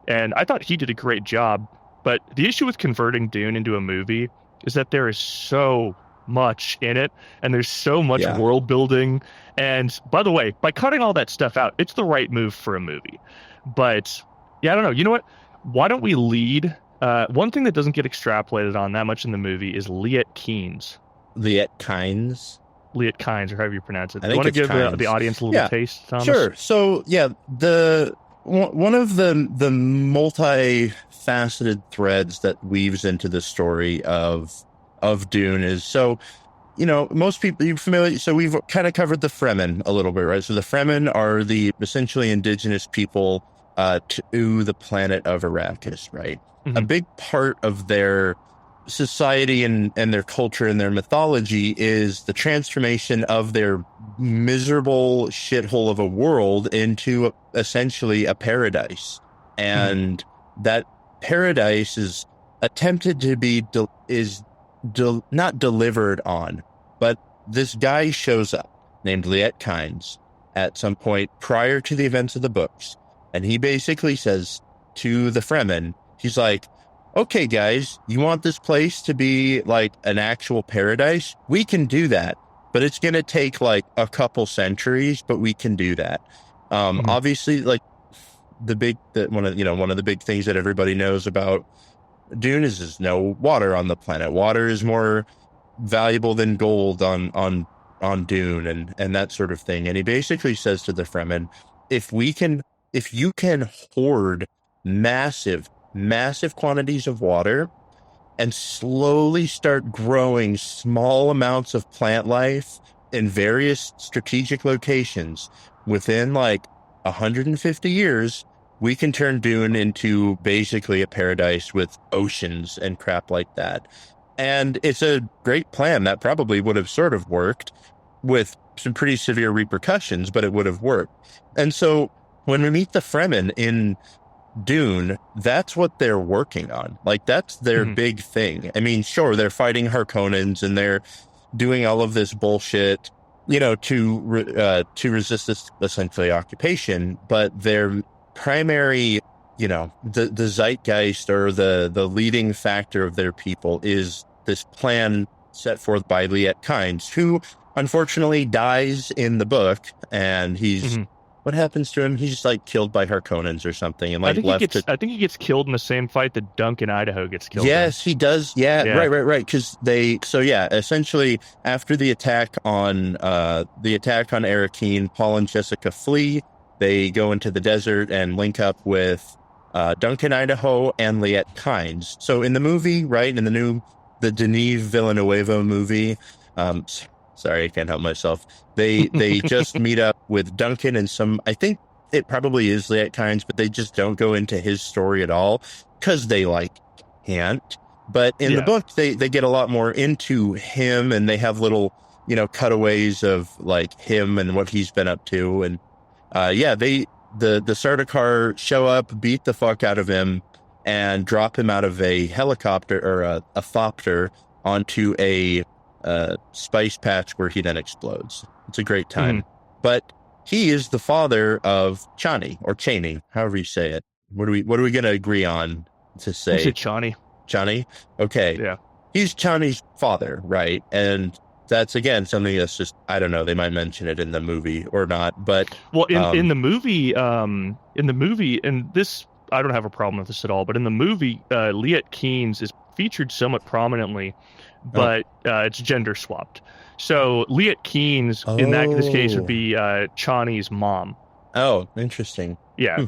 And I thought he did a great job. But the issue with converting Dune into a movie is that there is so much in it, and there's so much world building. And by the way, by cutting all that stuff out, it's the right move for a movie. But I don't know. You know what? Why don't we lead One thing that doesn't get extrapolated on that much in the movie is Liet Kynes. Liet Kynes. Liet Kynes, or however you pronounce it. I Do you think want to it's give Kynes. the audience a little taste, Thomas? Sure. So yeah, one of the multifaceted threads that weaves into the story of Dune is, so, most people, you're familiar. So we've kind of covered the Fremen a little bit, right? So the Fremen are the essentially indigenous people to the planet of Arrakis, right? Mm-hmm. A big part of their society and their culture and their mythology is the transformation of their miserable shithole of a world into essentially a paradise. And that paradise is attempted to be not delivered on, but this guy shows up named Liet Kynes at some point prior to the events of the books, and he basically says to the Fremen, he's like, okay, guys, you want this place to be like an actual paradise? We can do that, but it's going to take like a couple centuries, but we can do that. Obviously, like one of the big things that everybody knows about Dune is there's no water on the planet. Water is more valuable than gold on Dune and that sort of thing. And he basically says to the Fremen, if you can hoard massive quantities of water and slowly start growing small amounts of plant life in various strategic locations within like 150 years, we can turn Dune into basically a paradise with oceans and crap like that. And it's a great plan that probably would have sort of worked with some pretty severe repercussions, but it would have worked. And so when we meet the Fremen in Dune, that's what they're working on. Like, that's their big thing. I mean, sure, they're fighting Harkonnens and they're doing all of this bullshit, to resist this essentially occupation, but their primary, the zeitgeist or the leading factor of their people is this plan set forth by Liet Kynes, who unfortunately dies in the book, and he's what happens to him? He's just like killed by Harkonnens or something, and like I think he gets killed in the same fight that Dunk in Idaho gets killed. Yes, he does. Yeah. Right. Because essentially after the attack on Arrakeen, Paul and Jessica flee. They go into the desert and link up with Duncan, Idaho, and Liet Kynes. So in the movie, right, in the Denis Villeneuve movie, sorry, I can't help myself. They just meet up with Duncan and I think it probably is Liet Kynes, but they just don't go into his story at all because they can't. But in the book, they get a lot more into him, and they have little, cutaways of like him and what he's been up to. And the Sardaukar show up, beat the fuck out of him, and drop him out of a helicopter or a thopter onto a spice patch where he then explodes. It's a great time. But he is the father of Chani, or Chaney, however you say it. What are we going to agree on to say? I say Chani. Chani? Okay. Yeah. He's Chani's father, right? And that's, again, something that's just, I don't know, they might mention it in the movie or not, but... Well, in the movie, and this, I don't have a problem with this at all, but in the movie, Liet Kynes is featured somewhat prominently, but it's gender swapped. So Liet Kynes, in this case, would be Chani's mom. Oh, interesting. Yeah.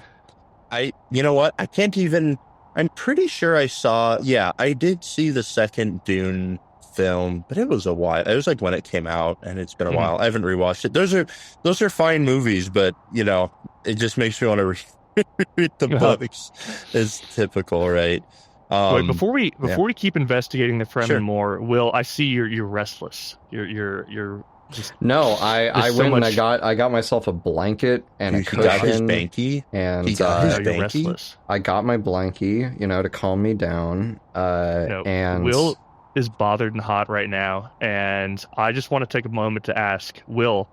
You know what? I'm pretty sure I did see the second Dune film, but it was a while. It was like when it came out, and it's been a while. I haven't rewatched it. Those are fine movies, but it just makes me want to read the books. It's typical, right? Wait, before we keep investigating the Fremen more, Will, I see you're restless. You're just no. I went and I got myself a blanket and a cushion. Got his banky, and you're restless. I got my blankie, to calm me down. And Will is bothered and hot right now, and I just want to take a moment to ask Will,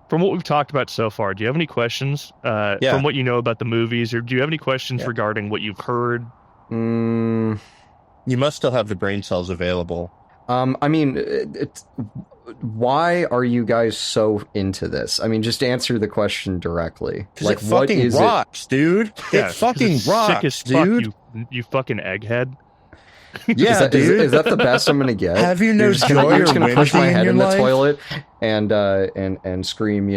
from what we've talked about so far, do you have any questions from what you know about the movies, or do you have any questions regarding what you've heard? You must still have the brain cells available. I mean, why are you guys so into this? I mean, just answer the question directly. Like, it fucking rocks, dude. Yeah, it fucking rocks, sick as dude. Fuck, you you fucking egghead. Yeah, is that the best I'm gonna get? Have you no You're joy just or gonna push whimsy my in head your in the life? toilet and scream,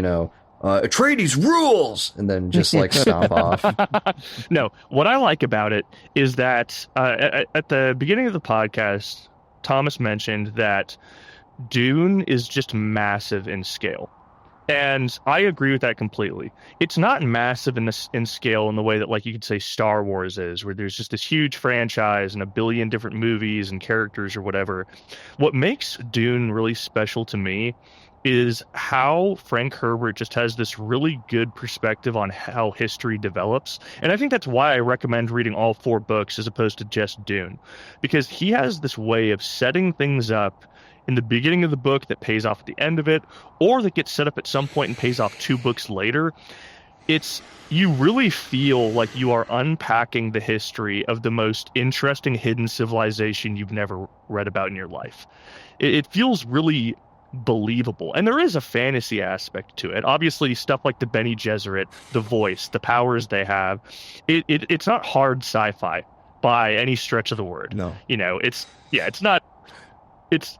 Atreides rules, and then just like stomp off. No, what I like about it is that at the beginning of the podcast, Thomas mentioned that Dune is just massive in scale. And I agree with that completely. It's not massive in scale in the way that, like, you could say Star Wars is, where there's just this huge franchise and a billion different movies and characters or whatever. What makes Dune really special to me is how Frank Herbert just has this really good perspective on how history develops. And I think that's why I recommend reading all 4 books as opposed to just Dune, because he has this way of setting things up in the beginning of the book that pays off at the end of it, or that gets set up at some point and pays off 2 books later. You really feel like you are unpacking the history of the most interesting hidden civilization you've never read about in your life. It feels really believable, and there is a fantasy aspect to it. Obviously, stuff like the Bene Gesserit, the voice, the powers they have, it's not hard sci-fi by any stretch of the word. No. It's not.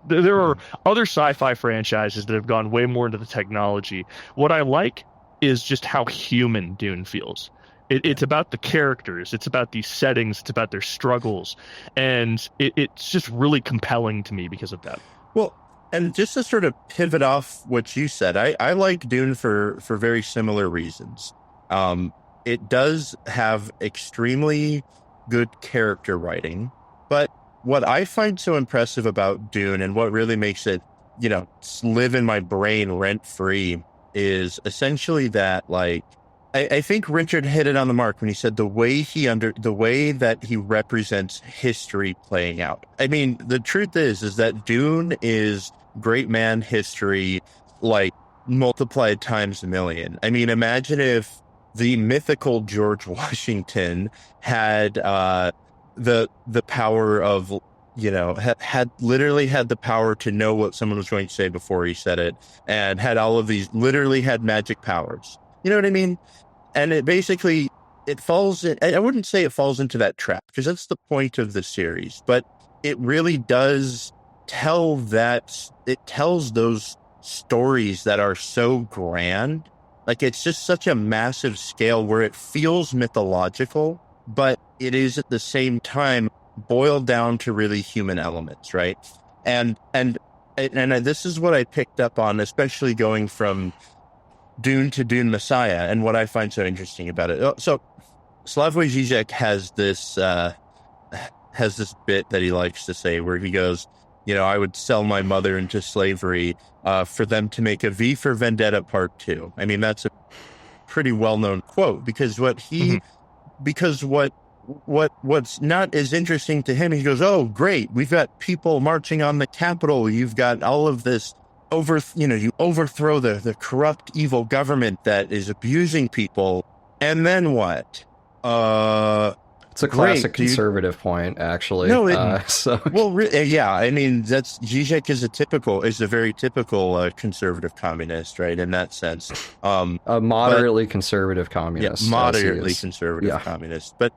There are other sci-fi franchises that have gone way more into the technology. What I like is just how human Dune feels. It's about the characters, it's about these settings, it's about their struggles, and it's just really compelling to me because of that. Well, and just to sort of pivot off what you said, I like Dune for very similar reasons. It does have extremely good character writing, but what I find so impressive about Dune and what really makes it, live in my brain rent-free is essentially that, like, I think Richard hit it on the mark when he said the way that he represents history playing out. I mean, the truth is that Dune is great man history, like, multiplied times a million. I mean, imagine if the mythical George Washington had the power of, had literally had the power to know what someone was going to say before he said it, and had all of these, literally had magic powers. You know what I mean? And it basically, it falls in, I wouldn't say it falls into that trap, because that's the point of the series, but it really does it tells those stories that are so grand. Like, it's just such a massive scale where it feels mythological, but it is at the same time boiled down to really human elements, right? And this is what I picked up on, especially going from Dune to Dune Messiah, and what I find so interesting about it. So Slavoj Žižek has this bit that he likes to say where he goes, I would sell my mother into slavery for them to make a V for Vendetta Part 2. I mean, that's a pretty well-known quote, because what's not as interesting to him, he goes, oh, great, we've got people marching on the Capitol, you've got all of this you overthrow the corrupt, evil government that is abusing people, and then what? It's a classic conservative point, actually. No, yeah. I mean, Žižek is a very typical conservative communist, right? In that sense, a moderately conservative communist. Yeah, moderately conservative communist. But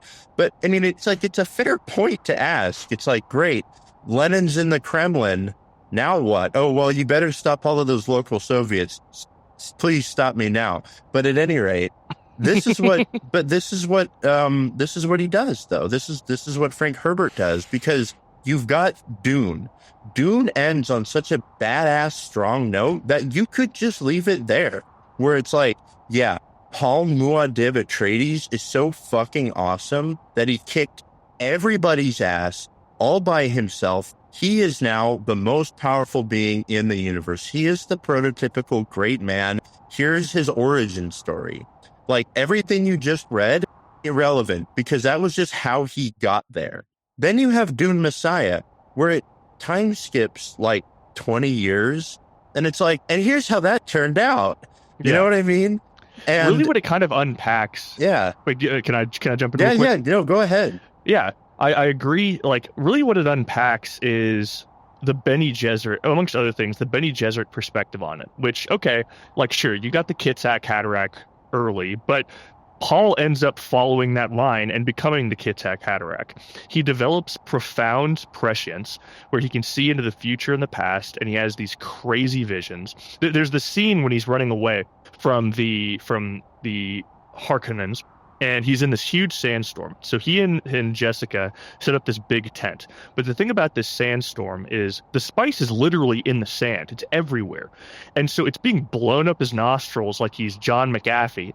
I mean, it's a fair point to ask. It's like, great, Lenin's in the Kremlin. Now what? Oh, well, you better stop all of those local Soviets. Please stop me now. But at any rate, this is what he does, though. This is what Frank Herbert does, because you've got Dune. Dune ends on such a badass, strong note that you could just leave it there, where it's like, yeah, Paul Muad'Dib Atreides is so fucking awesome that he kicked everybody's ass all by himself. He is now the most powerful being in the universe. He is the prototypical great man. Here's his origin story. Like, everything you just read, irrelevant, because that was just how he got there. Then you have Dune Messiah, where it time skips like 20 years, and it's like, and here's how that turned out. You know what I mean? And really, what it kind of unpacks. Yeah. Wait, can I jump in? Yeah. No, go ahead. Yeah. I agree. Like, really what it unpacks is the Bene Gesserit, amongst other things, the Bene Gesserit perspective on it, which, okay, like, sure, you got the Kitsak Haderach early, but Paul ends up following that line and becoming the Kitak Haderach. He develops profound prescience where he can see into the future and the past, and he has these crazy visions. There's the scene when he's running away from the Harkonnens, and he's in this huge sandstorm. So he and Jessica set up this big tent. But the thing about this sandstorm is the spice is literally in the sand. It's everywhere. And so it's being blown up his nostrils like he's John McAfee.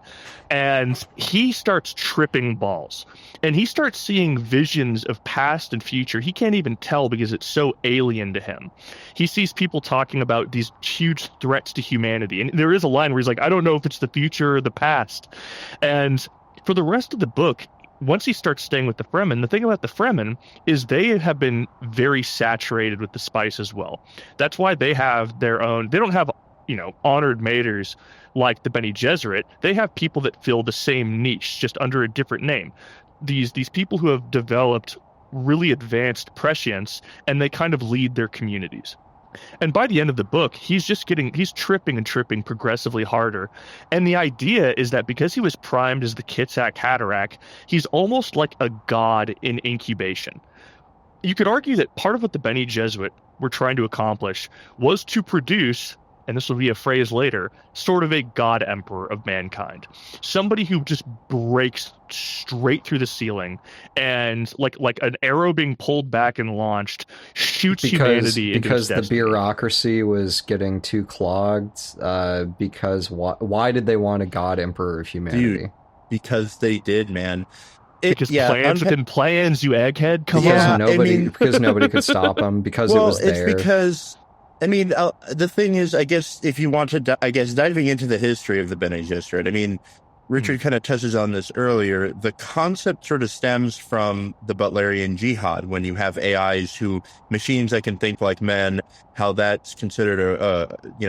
And he starts tripping balls. And he starts seeing visions of past and future. He can't even tell because it's so alien to him. He sees people talking about these huge threats to humanity. And there is a line where he's like, I don't know if it's the future or the past. And for the rest of the book, once he starts staying with the Fremen, the thing about the Fremen is they have been very saturated with the spice as well. That's why they have their own. They don't have, honored maters like the Bene Gesserit. They have people that fill the same niche, just under a different name. These people who have developed really advanced prescience, and they kind of lead their communities. And by the end of the book, he's tripping and tripping progressively harder. And the idea is that because he was primed as the Kitak Haderach, he's almost like a god in incubation. You could argue that part of what the Bene Gesserit were trying to accomplish was to produce, and this will be a phrase later, sort of a god emperor of mankind. Somebody who just breaks straight through the ceiling and like an arrow being pulled back and launched, shoots humanity into because its the destiny. bureaucracy was getting too clogged. Because why did they want a god emperor of humanity? Dude, because they did, man. Plans within plans, you egghead. Come on. Because nobody could stop them. Because it was there. It's because. The thing is, I guess, if you want to, diving into the history of the Bene Gesserit, Richard kind of touches on this earlier. The concept sort of stems from the Butlerian Jihad, when you have AIs machines that can think like men, how that's considered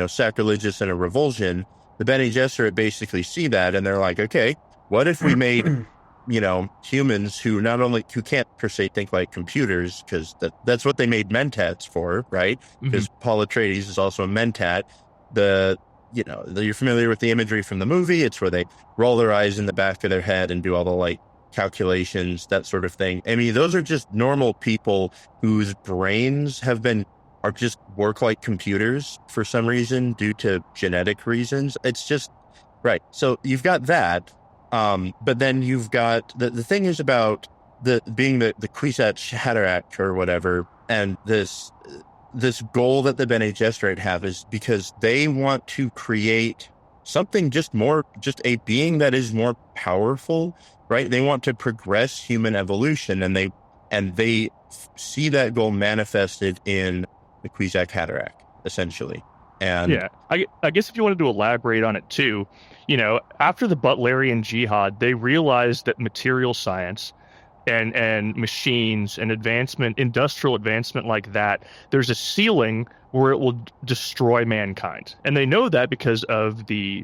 sacrilegious and a revulsion. The Bene Gesserit basically see that, and they're like, okay, what if we made humans who can't per se think like computers, because that's what they made mentats for, right? Because Paul Atreides is also a mentat. You're familiar with the imagery from the movie. It's where they roll their eyes in the back of their head and do all the calculations, that sort of thing. Those are just normal people whose brains are just work like computers for some reason due to genetic reasons. It's just right. So you've got that. But then you've got the thing is about being the Kwisatz Haderach or whatever, and this goal that the Bene Gesserit have is because they want to create something just a being that is more powerful, right? They want to progress human evolution, and they see that goal manifested in the Kwisatz Haderach, essentially. And yeah, I guess if you wanted to elaborate on it too, after the Butlerian Jihad, they realized that material science and machines and industrial advancement like that, there's a ceiling where it will destroy mankind. And they know that because of the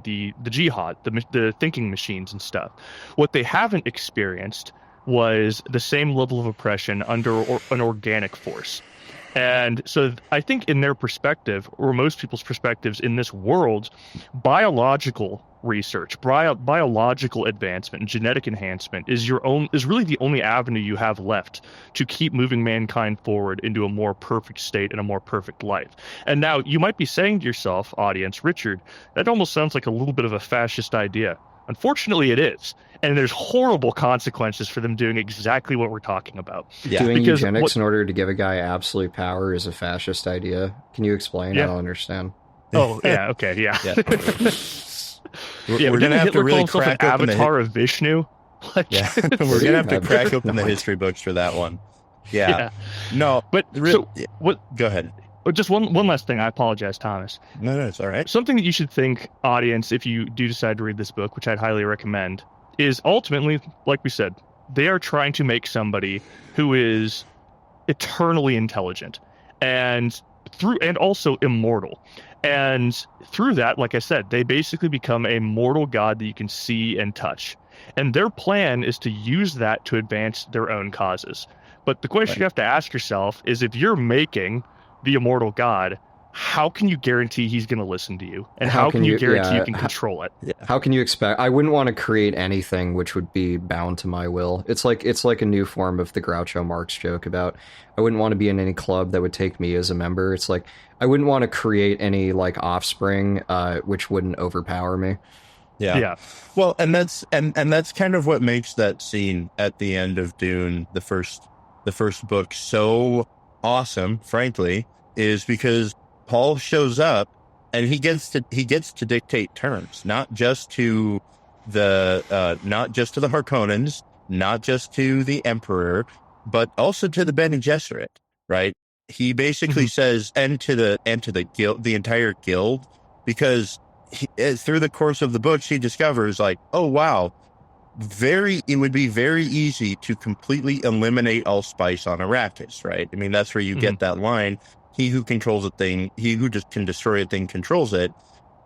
jihad, the thinking machines and stuff. What they haven't experienced was the same level of oppression under an organic force. And so I think in their perspective, or most people's perspectives in this world, biological research, biological advancement and genetic enhancement is really the only avenue you have left to keep moving mankind forward into a more perfect state and a more perfect life. And now you might be saying to yourself, audience, Richard, that almost sounds like a little bit of a fascist idea. Unfortunately, it is. And there's horrible consequences for them doing exactly what we're talking about. Yeah. Doing eugenics in order to give a guy absolute power is a fascist idea. Can you explain? Yeah. I don't understand. Oh, yeah. Okay. Yeah. We're going to have to really crack open Avatar of Vishnu. We're going to have to crack open the history books for that one. Yeah. No, but go ahead. Just one last thing. I apologize, Thomas. No, it's all right. Something that you should think, audience, if you do decide to read this book, which I'd highly recommend, is ultimately, like we said, they are trying to make somebody who is eternally intelligent and also immortal. And through that, like I said, they basically become a mortal god that you can see and touch. And their plan is to use that to advance their own causes. But the question you have to ask yourself is, if you're making the immortal god, how can you guarantee he's going to listen to you? And How how can can you you- guarantee yeah, you can control it? How can you expect? I wouldn't want to create anything which would be bound to my will. It's like a new form of the Groucho Marx joke about I wouldn't want to be in any club that would take me as a member. It's like I wouldn't want to create any like offspring which wouldn't overpower me. Yeah. Well, and that's kind of what makes that scene at the end of Dune, the first book, so awesome, frankly, is because Paul shows up and he gets to dictate terms, not just to the Harkonnens, not just to the Emperor, but also to the Bene Gesserit, right? He basically says, and to the guild, the entire guild, because through the course of the books, he discovers like, oh wow, it would be very easy to completely eliminate all spice on Arrakis, right? I mean, that's where you get that line, he who controls a thing, he who just can destroy a thing controls it.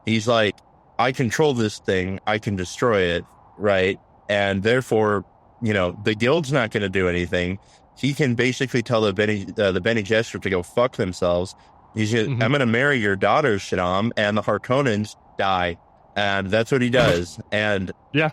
He's like, I control this thing, I can destroy it, right? And therefore, the guild's not going to do anything. He can basically tell the Bene Gesserit to go fuck themselves. He's I'm going to marry your daughter, Shaddam, and the Harkonnens die. And that's what he does. And Yeah.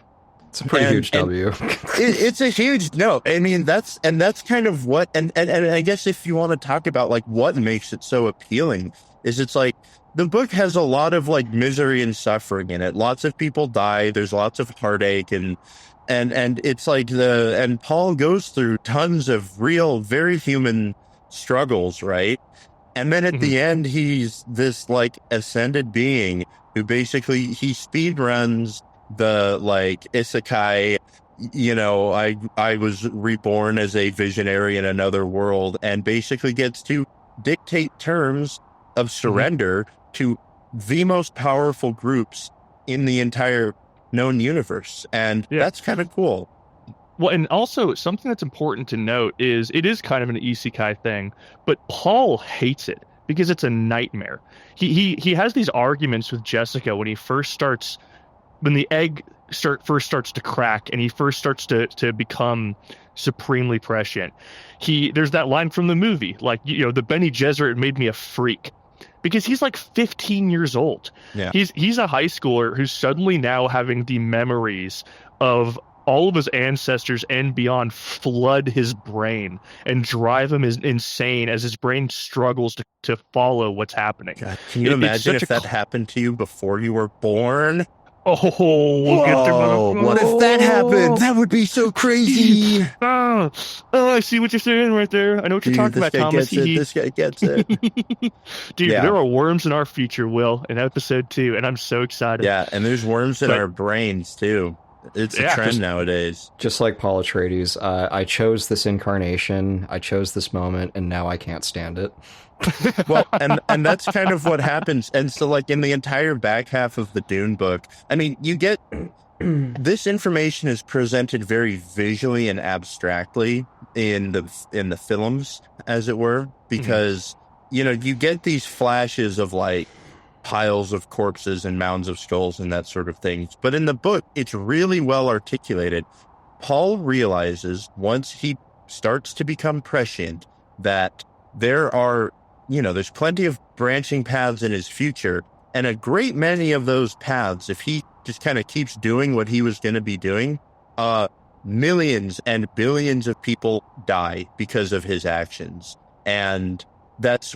It's a pretty huge W. It's a huge no. I mean, that's kind of what, and I guess if you want to talk about like what makes it so appealing is it's like the book has a lot of like misery and suffering in it. Lots of people die. There's lots of heartache and it's like and Paul goes through tons of real, very human struggles, right? And then at the end, he's this like ascended being who basically he speed runs the like isekai, I was reborn as a visionary in another world, and basically gets to dictate terms of surrender to the most powerful groups in the entire known universe. And that's kind of cool. Well, and also something that's important to note is it is kind of an isekai thing, but Paul hates it because it's a nightmare. He has these arguments with Jessica when the egg first starts to crack and he first starts to become supremely prescient. There's that line from the movie, like, the Bene Gesserit made me a freak, because he's like 15 years old. Yeah. He's a high schooler who's suddenly now having the memories of all of his ancestors and beyond flood his brain and drive him insane as his brain struggles to follow what's happening. God, can you imagine if that happened to you before you were born? What if that happened? That would be so crazy. I see what you're saying right there. I know what you're talking about, Thomas. This guy gets it. Dude, there are worms in our future, Will, in episode 2, and I'm so excited. Yeah, and there's worms in our brains, too. It's a trend nowadays. Just like Paul Atreides, I chose this incarnation, I chose this moment, and now I can't stand it. Well, and that's kind of what happens. And so, like, in the entire back half of the Dune book, I mean, you get this information is presented very visually and abstractly in the films, as it were, because you get these flashes of like piles of corpses and mounds of skulls and that sort of thing. But in the book, it's really well articulated. Paul realizes once he starts to become prescient that there are, there's plenty of branching paths in his future, and a great many of those paths, if he just kind of keeps doing what he was going to be doing, millions and billions of people die because of his actions. And that's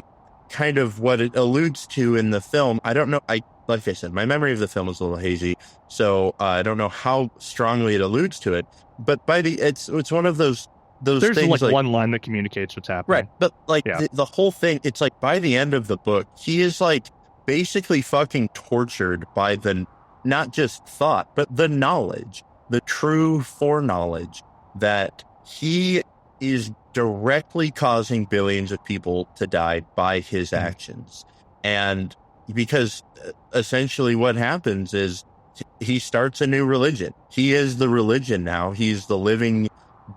kind of what it alludes to in the film. I don't know. Like I said, my memory of the film is a little hazy, so I don't know how strongly it alludes to it. But it's one of those there's things like one line that communicates what's happening, right? But like the whole thing, it's like by the end of the book, he is like basically fucking tortured by the not just thought, but the knowledge, the true foreknowledge that he is directly causing billions of people to die by his actions. And because essentially what happens is he starts a new religion. He is the religion now. He's the living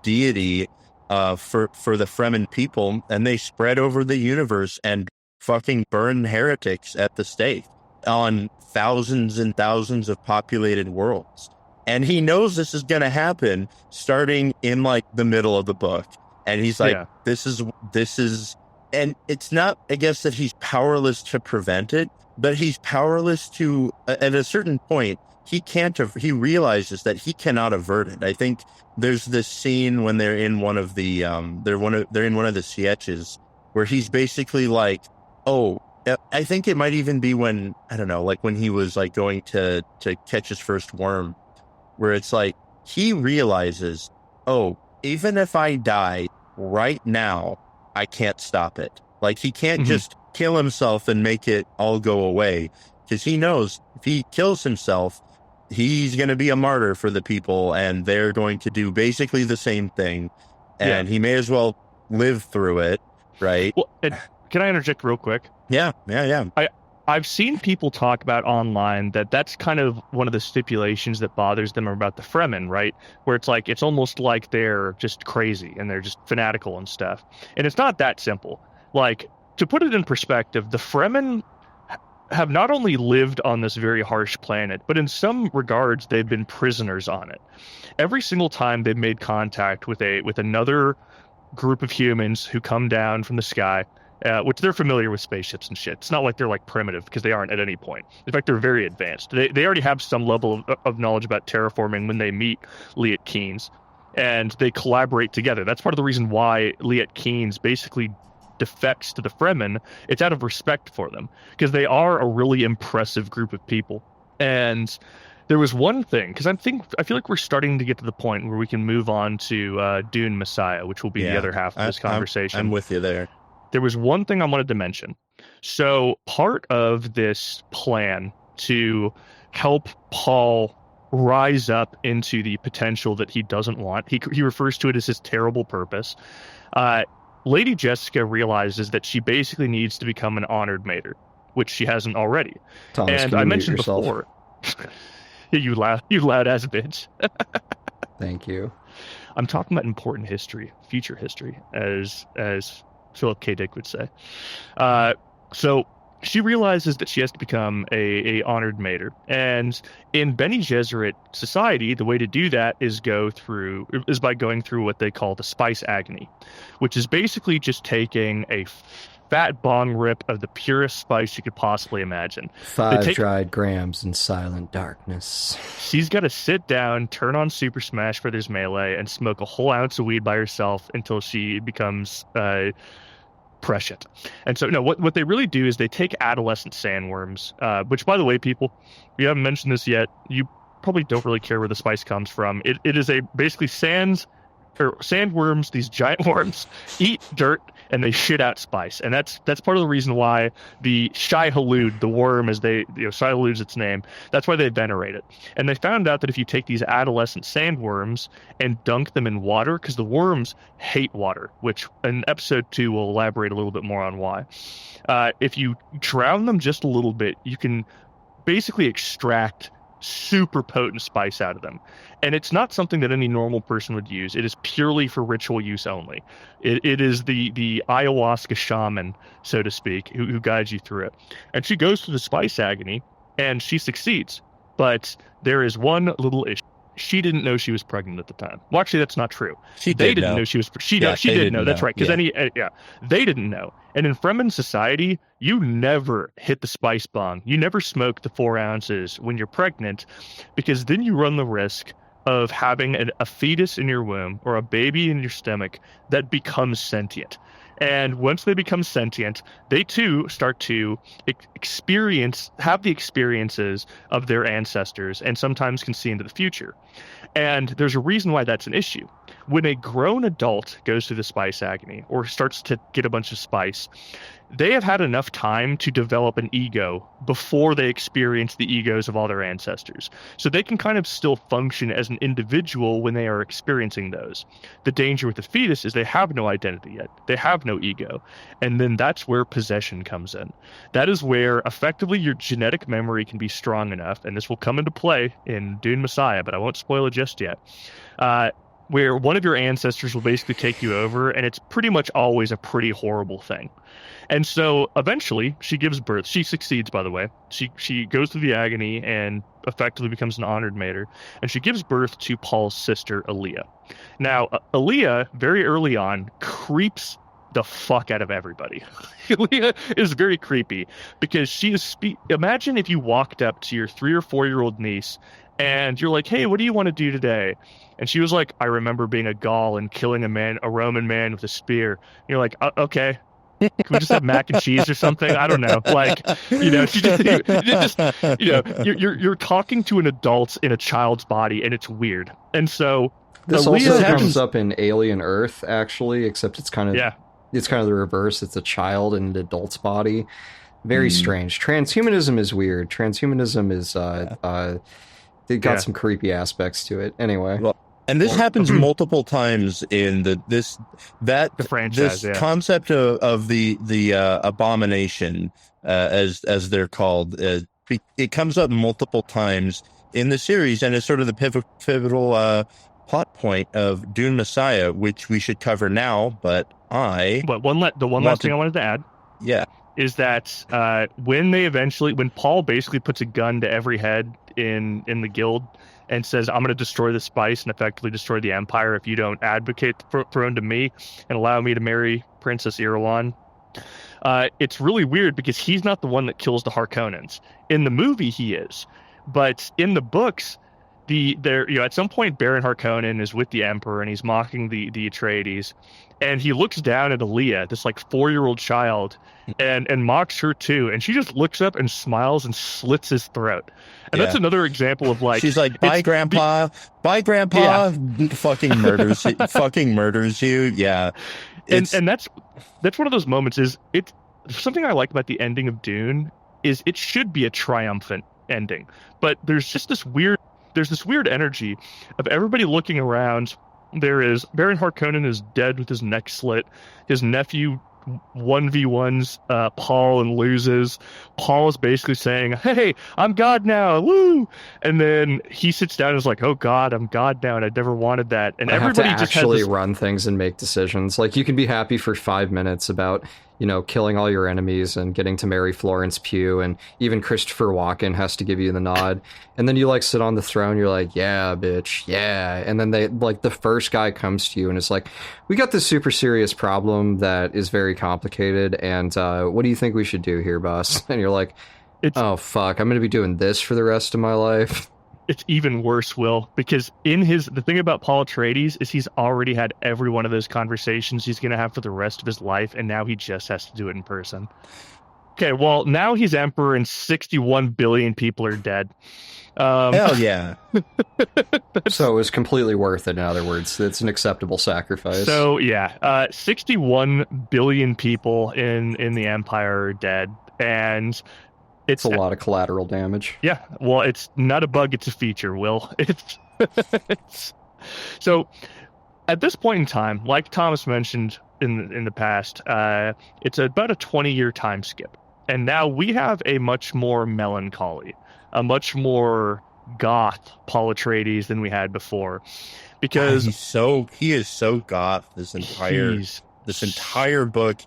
deity for the Fremen people, and they spread over the universe and fucking burn heretics at the stake on thousands and thousands of populated worlds. And he knows this is going to happen starting in like the middle of the book. And he's like, this is and it's not, I guess, that he's powerless to prevent it, but he's powerless to, at a certain point, he realizes that he cannot avert it. I think there's this scene when they're in one of the, they're in one of the sietches where he's basically like, oh, I think it might even be when, I don't know, like when he was like going to catch his first worm, where it's like, he realizes, oh, even if I die right now, I can't stop it. Like, he can't just kill himself and make it all go away, because he knows if he kills himself, he's going to be a martyr for the people, and they're going to do basically the same thing, and he may as well live through it, right? Well, can I interject real quick? Yeah. I've seen people talk about online that that's kind of one of the stipulations that bothers them about the Fremen, right? Where it's like, it's almost like they're just crazy and they're just fanatical and stuff. And it's not that simple. Like, to put it in perspective, the Fremen have not only lived on this very harsh planet, but in some regards, they've been prisoners on it. Every single time they've made contact with another group of humans who come down from the sky, which they're familiar with spaceships and shit. It's not like they're like primitive, because they aren't at any point. In fact, they're very advanced. They already have some level of knowledge about terraforming when they meet Liet Kynes, and they collaborate together. That's part of the reason why Liet Kynes basically defects to the Fremen. It's out of respect for them, because they are a really impressive group of people. And there was one thing, because I feel like we're starting to get to the point where we can move on to Dune Messiah, which will be the other half of this conversation. I'm with you there. There was one thing I wanted to mention. So part of this plan to help Paul rise up into the potential that he doesn't want, he refers to it as his terrible purpose. Lady Jessica realizes that she basically needs to become an honored mater, which she hasn't already. Thomas, and can I you mute mentioned yourself? before, you loud ass bitch. Thank you. I'm talking about important history, future history, as Philip K. Dick would say. So she realizes that she has to become a honored mater, and in Bene Gesserit society, the way to do that is by going through what they call the spice agony, which is basically just taking a fat bong rip of the purest spice you could possibly imagine. 5 dried grams in silent darkness. She's got to sit down, turn on Super Smash Brothers Melee, and smoke a whole ounce of weed by herself until she becomes prescient. And so, no, what they really do is they take adolescent sandworms, which, by the way, people, we haven't mentioned this yet. You probably don't really care where the spice comes from. It is basically sandworms, these giant worms, eat dirt and they shit out spice. And that's part of the reason why the Shai-Hulud, the worm, Shai-Hulud's its name, that's why they venerate it. And they found out that if you take these adolescent sandworms and dunk them in water, because the worms hate water, which in episode 2 we'll elaborate a little bit more on why. If you drown them just a little bit, you can basically extract super potent spice out of them. And it's not something that any normal person would use. It is purely for ritual use only. It is the ayahuasca shaman, so to speak, who guides you through it. And she goes through the spice agony, and she succeeds. But there is one little issue. She didn't know she was pregnant at the time. Well, actually, that's not true. They didn't know she was. She did know. That's right. Because they didn't know. And in Fremen society, you never hit the spice bong. You never smoke the 4 ounces when you're pregnant, because then you run the risk of having a fetus in your womb or a baby in your stomach that becomes sentient. And once they become sentient, they too start to have the experiences of their ancestors, and sometimes can see into the future. And there's a reason why that's an issue. When a grown adult goes through the spice agony or starts to get a bunch of spice, they have had enough time to develop an ego before they experience the egos of all their ancestors. So they can kind of still function as an individual when they are experiencing those. The danger with the fetus is they have no identity yet. They have no ego. And then that's where possession comes in. That is where effectively your genetic memory can be strong enough, and this will come into play in Dune Messiah, but I won't spoil it just yet, where one of your ancestors will basically take you over, and it's pretty much always a pretty horrible thing. And so eventually she gives birth. She succeeds, by the way. She goes through the agony and effectively becomes an honored mater, and she gives birth to Paul's sister, Alia. Now, Alia, very early on, creeps the fuck out of everybody. Leah is very creepy because she is. Imagine if you walked up to your 3 or 4-year-old niece and you're like, "Hey, what do you want to do today?" And she was like, "I remember being a Gaul and killing a Roman man with a spear." And you're like, "Okay. Can we just have mac and cheese or something?" I don't know. Like, you're talking to an adult in a child's body, and it's weird. And so this Leah also comes up in Alien Earth, actually, except it's kind of the reverse. It's a child in an adult's body. Very strange. Transhumanism is weird. Transhumanism is it got some creepy aspects to it. Anyway. Well, and this happens multiple times in the franchise. This concept of the abomination, as they're called, it comes up multiple times in the series, and it's sort of the pivotal plot point of Dune Messiah, which we should cover now. But one last thing I wanted to add, is that when Paul basically puts a gun to every head in the guild and says, "I'm going to destroy the spice and effectively destroy the Empire if you don't advocate the throne to me and allow me to marry Princess Irulan." It's really weird because he's not the one that kills the Harkonnens. In the movie, he is, but in the books, at some point Baron Harkonnen is with the Emperor and he's mocking the Atreides, and he looks down at Aaliyah, this like 4-year-old child, and mocks her too, and she just looks up and smiles and slits his throat. And that's another example of like, she's like, "Bye, Grandpa. Bye, Grandpa." Fucking murders you. Yeah. And that's one of those moments. It's something I like about the ending of Dune is it should be a triumphant ending, but there's this weird energy of everybody looking around. There is Baron Harkonnen is dead with his neck slit. His nephew 1v1s Paul and loses. Paul is basically saying, "Hey, I'm God now, woo!" And then he sits down and is like, "Oh God, I'm God now, and I never wanted that." And everybody have to just actually run things and make decisions. Like, you can be happy for 5 minutes about, killing all your enemies and getting to marry Florence Pugh, and even Christopher Walken has to give you the nod. And then you sit on the throne, you're like, "Yeah, bitch, yeah." And then the first guy comes to you and is like, "We got this super serious problem that is very complicated, and what do you think we should do here, boss?" And you're like, "Oh fuck, I'm gonna be doing this for the rest of my life." It's even worse, Will, because the thing about Paul Atreides is he's already had every one of those conversations he's going to have for the rest of his life, and now he just has to do it in person. Okay, well, now he's emperor and 61 billion people are dead. Hell yeah. So it was completely worth it, in other words. It's an acceptable sacrifice. So, 61 billion people in the Empire are dead, and it's a lot of collateral damage. Yeah, well, it's not a bug, it's a feature, Will. So, at this point in time, like Thomas mentioned in the past, it's about a 20-year time skip. And now we have a much more melancholy, a much more goth Paul Atreides than we had before. Because he is so goth this entire book.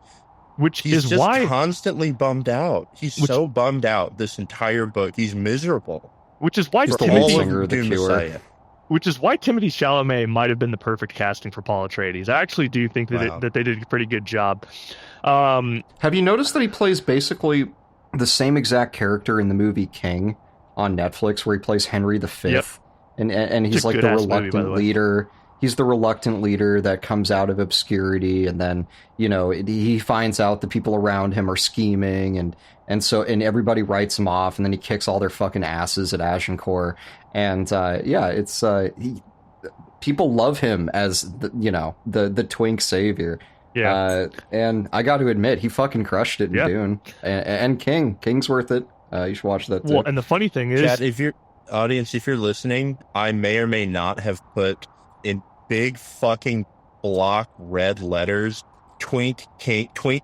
He's just constantly bummed out. He's so bummed out this entire book. He's miserable. Which is why Timothy Chalamet might have been the perfect casting for Paul Atreides. I actually do think that they did a pretty good job. Have you noticed that he plays basically the same exact character in the movie King on Netflix, where he plays Henry V? Yep. And he's like the reluctant leader. He's the reluctant leader that comes out of obscurity, and then, he finds out the people around him are scheming, and everybody writes him off, and then he kicks all their fucking asses at Agincourt. And people love him as the twink savior. Yeah. And I got to admit, he fucking crushed it in Dune. And King's worth it. You should watch that too. Well, and the funny thing is, Chad, if you're listening, I may or may not have put in big fucking block red letters, twink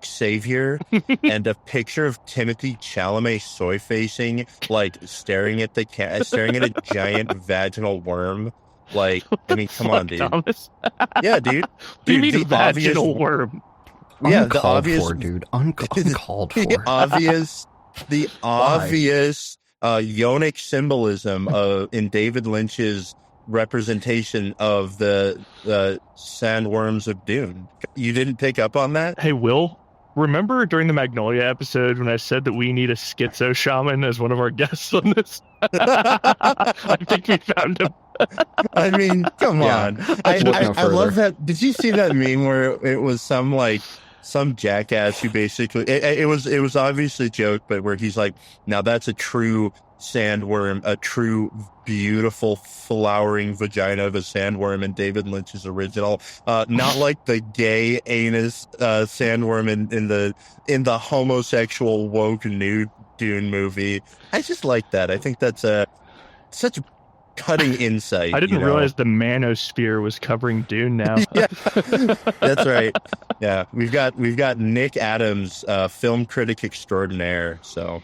savior, and a picture of Timothy Chalamet soy facing, staring at a giant vaginal worm. Come on, dude. Thomas? Yeah, dude. You mean a vaginal worm? Yeah, uncalled for, dude. Uncalled for. The obvious yonic symbolism in David Lynch's representation of the sandworms of Dune. You didn't pick up on that? Hey, Will, remember during the Magnolia episode when I said that we need a schizo shaman as one of our guests on this? I think we found him. I mean, come Yeah. on. Look I no further. love that. Did you see that meme where it was some jackass who basically it was obviously a joke, but where he's like, now that's a true sandworm, a true beautiful flowering vagina of a sandworm in David Lynch's original, not like the gay anus sandworm in the homosexual woke nude Dune movie. I just like that. I think that's such a cutting insight. I didn't realize the manosphere was covering Dune now. Yeah, that's right. Yeah, we've got Nick Adams, film critic extraordinaire. So,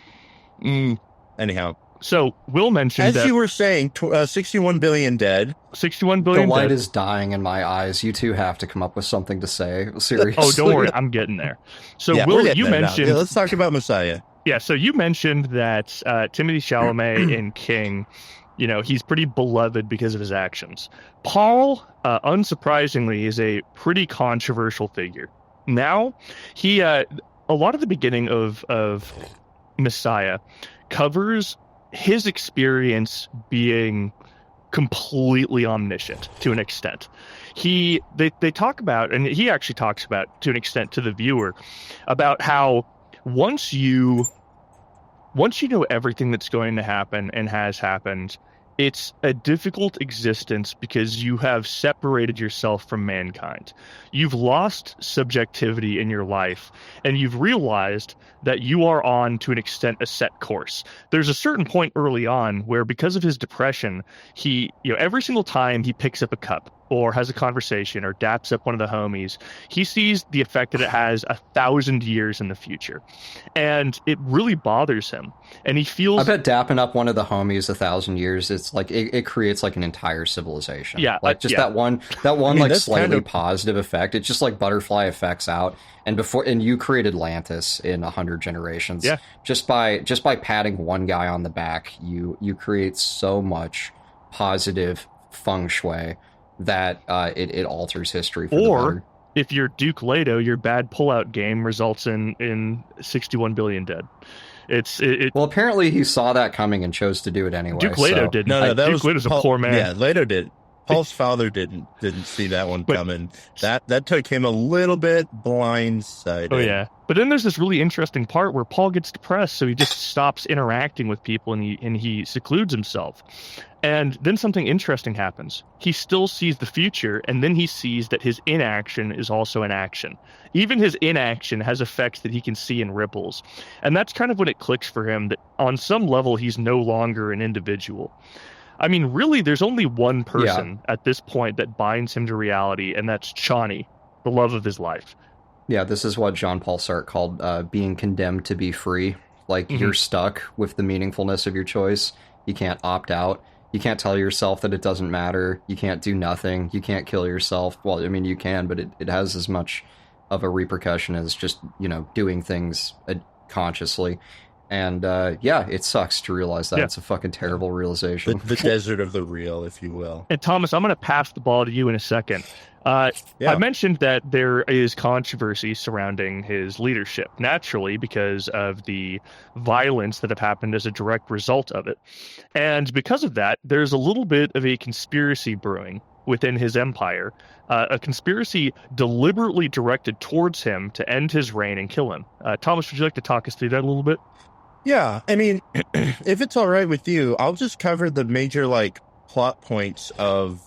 anyhow, so Will mentioned as that you were saying, 61 billion dead. 61 The billion light dead. is dying in my eyes. You two have to come up with something to say. Seriously. Oh, don't worry, I'm getting there. So Yeah, we're Will, getting you there now. mentioned Yeah, let's talk about Messiah. Yeah, so you mentioned that Timothy Chalamet in King, he's pretty beloved because of his actions. Paul, unsurprisingly, is a pretty controversial figure. Now, he a lot of the beginning of Messiah covers his experience being completely omniscient to an extent. They talk about, and he actually talks about to an extent to the viewer, about how once you know everything that's going to happen and has happened, it's a difficult existence because you have separated yourself from mankind. You've lost subjectivity in your life, and you've realized that you are on, to an extent, a set course. There's a certain point early on where, because of his depression, he, every single time he picks up a cup or has a conversation or daps up one of the homies, he sees the effect that it has 1,000 years in the future. And it really bothers him. And he feels... I bet dapping up one of the homies 1,000 years, it's like it creates like an entire civilization. Yeah, like just yeah. that one like slightly positive effect. It's just like butterfly effects out. And you created Atlantis in 100 generations. Yeah. Just by patting one guy on the back, you create so much positive feng shui that it alters history for the better. If you're Duke Leto, your bad pullout game results in 61 billion dead. Well, apparently he saw that coming and chose to do it anyway. Duke Leto didn't. No, that Duke Leto's a poor man. Yeah, Leto did. Paul's father didn't see that one coming. That took him a little bit blindsided. Oh yeah, but then there's this really interesting part where Paul gets depressed, so he just stops interacting with people and he secludes himself. And then something interesting happens. He still sees the future, and then he sees that his inaction is also an action. Even his inaction has effects that he can see in ripples. And that's kind of when it clicks for him that on some level he's no longer an individual. I mean, really, there's only one person at this point that binds him to reality, and that's Chani, the love of his life. Yeah, this is what Jean-Paul Sartre called being condemned to be free. Like, you're stuck with the meaningfulness of your choice. You can't opt out. You can't tell yourself that it doesn't matter. You can't do nothing. You can't kill yourself. Well, I mean, you can, but it has as much of a repercussion as just, doing things consciously. And it sucks to realize that. It's a fucking terrible realization. The desert of the real, if you will. And Thomas, I'm going to pass the ball to you in a second. I mentioned that there is controversy surrounding his leadership, naturally, because of the violence that have happened as a direct result of it. And because of that, there's a little bit of a conspiracy brewing within his empire, a conspiracy deliberately directed towards him to end his reign and kill him. Thomas, would you like to talk us through that a little bit? Yeah, I mean, if it's all right with you, I'll just cover the major plot points of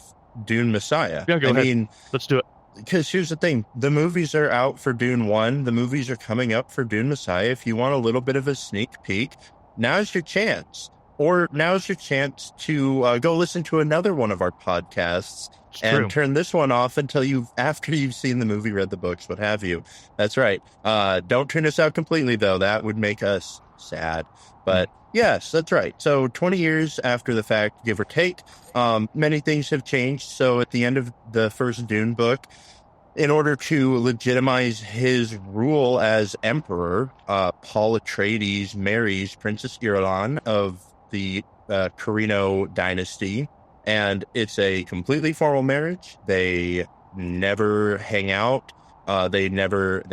Dune Messiah. Yeah, go ahead. I mean, let's do it. Because here's the thing. The movies are out for Dune 1. The movies are coming up for Dune Messiah. If you want a little bit of a sneak peek, now's your chance. Or now's your chance to go listen to another one of our podcasts and turn this one off after you've seen the movie, read the books, what have you. That's right. Don't turn us out completely, though. That would make us sad. But yes, that's right. So 20 years after the fact, give or take, many things have changed. So at the end of the first Dune book, in order to legitimize his rule as emperor, Paul Atreides marries Princess Irulan of the Carino dynasty, and it's a completely formal marriage. They never hang out. They never,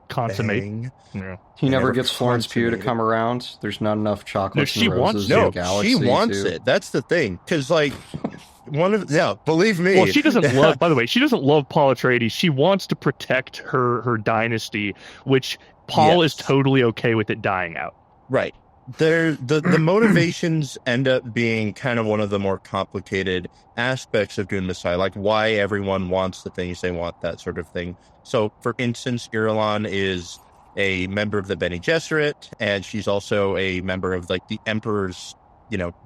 Consummate. bang. Yeah. He They never never gets Florence Pugh to consummate it. come around. There's not enough chocolates she and wants- roses in No, the galaxy. she wants to... it. That's the thing. Because, like, believe me. Well, she doesn't love. By the way, she doesn't love Paul Atreides. She wants to protect her dynasty, which Paul is Yes. totally okay with it dying out. Right. The motivations end up being kind of one of the more complicated aspects of Dune Messiah, like why everyone wants the things they want, that sort of thing. So, for instance, Irulan is a member of the Bene Gesserit, and she's also a member of like the Emperor's,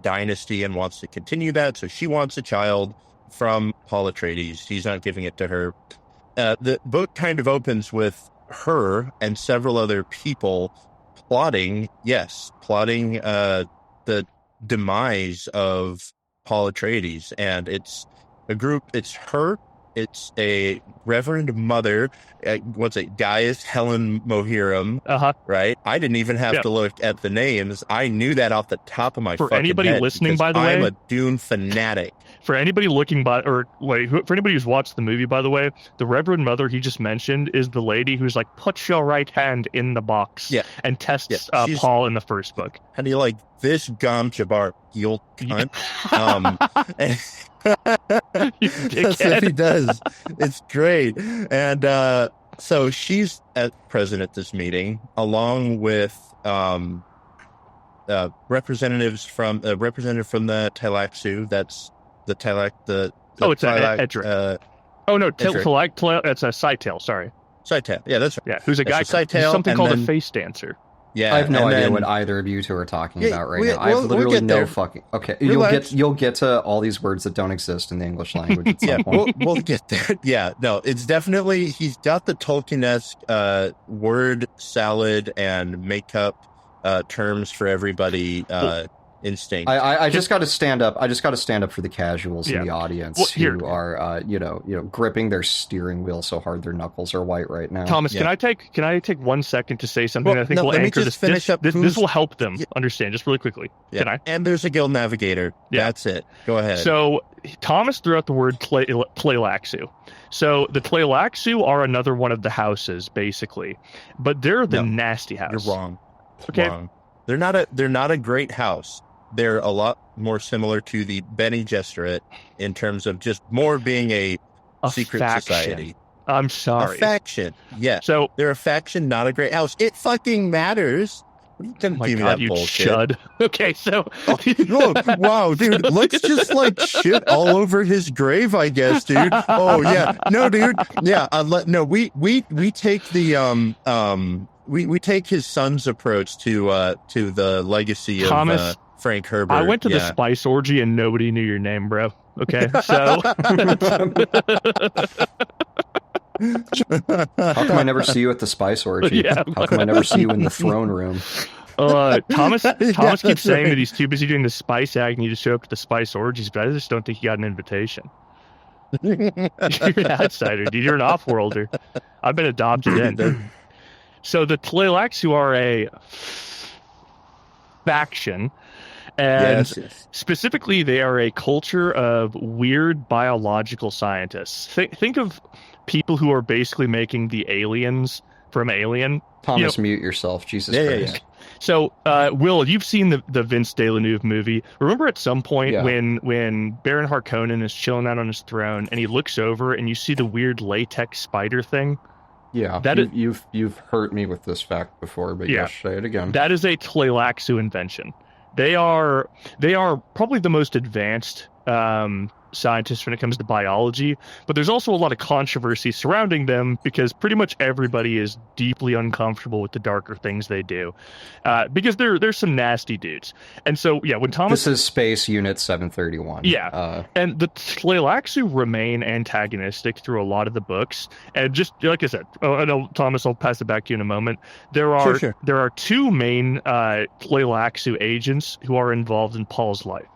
dynasty, and wants to continue that. So she wants a child from Paul Atreides. He's not giving it to her. The book kind of opens with her and several other people plotting the demise of Paul Atreides, and it's a group. It's her. It's a Reverend Mother. What's it? Gaius Helen Mohiram. Right. I didn't even have to look at the names. I knew that off the top of my For fucking anybody head listening, because by the I'm way- a Dune fanatic. For anybody for anybody who's watched the movie, by the way, the Reverend Mother he just mentioned is the lady who's like, put your right hand in the box, Yeah. and tests Yeah, she's- Paul in the first book. How do you like this, Gom Jabbar? You cunt. You That's what dickhead. he does. It's great. And so she's present at this meeting, along with representative from the Tleilaxu. That's the Tleilax. It's Tleilax, Edric. Oh no, Edric. it's a Scytale. Sorry, Scytale. Yeah, that's right. yeah, who's a guy? That's a Scytale, Something and called a then- face dancer. Yeah, I have no and idea then- what either of you two are talking Yeah, about right we- now. I have we'll literally get no there. fucking. Okay, Relax. you'll get to all these words that don't exist in the English language at some Yeah, point. we'll get there. Yeah, no, it's definitely, he's got the Tolkien-esque word salad and makeup terms for everybody instinct. I just got to stand up. I just got to stand up for the casuals in Yeah. the audience Well, here- who are, gripping their steering wheel so hard their knuckles are white right now. Thomas, Yeah. can I take 1 second to say something Well, that I think no, will let me anchor just this? finish up This who's- will help them Yeah. understand just really quickly. Yeah. Can I? And there's a guild navigator. Yeah. That's it. Go ahead. So Thomas threw out the word Tleilaxu. So the Tleilaxu are another one of the houses, basically, but they're the No, nasty house. you're wrong. Okay. Wrong. They're not a great house. They're a lot more similar to the Bene Gesserit in terms of just more being a secret faction. society. I'm sorry. A faction. Yes. So, They're a faction, not a great house. It fucking matters. Don't oh my give me God, that you bullshit. chud. Okay, so Oh, wow, dude, let's just like shit all over his grave, I guess, dude. Oh yeah, no, dude, yeah. We take the we take his son's approach to the legacy Thomas, of Frank Herbert. I went to the Yeah. spice orgy and nobody knew your name, bro. Okay, so How come I never see you at the spice orgy? Yeah. How come I never see you in the throne room? Thomas Yeah, keeps that's saying right. that he's too busy doing the spice act and he just show up to the spice orgies, but I just don't think he got an invitation. You're an outsider, dude. You're an off-worlder. I've been adopted in. So the Tleilaxu are a faction, and Yes. specifically, they are a culture of weird biological scientists. Think of people who are basically making the aliens from Alien. Thomas, mute yourself. Jesus Yeah, Christ. yeah. So, Will, you've seen the Vince Villeneuve movie. Remember at some point Yeah. when Baron Harkonnen is chilling out on his throne and he looks over and you see the weird latex spider thing? Yeah, That you've hurt me with this fact before, but Yeah. yes, say it again. That is a Tleilaxu invention. They are probably the most advanced scientists when it comes to biology, but there's also a lot of controversy surrounding them because pretty much everybody is deeply uncomfortable with the darker things they do, because they're some nasty dudes. And so yeah, when Thomas This is Space Unit 731. Yeah. And the Tleilaxu remain antagonistic through a lot of the books. And just like I said, I know, Thomas, I'll pass it back to you in a moment. There are two main Tleilaxu agents who are involved in Paul's life.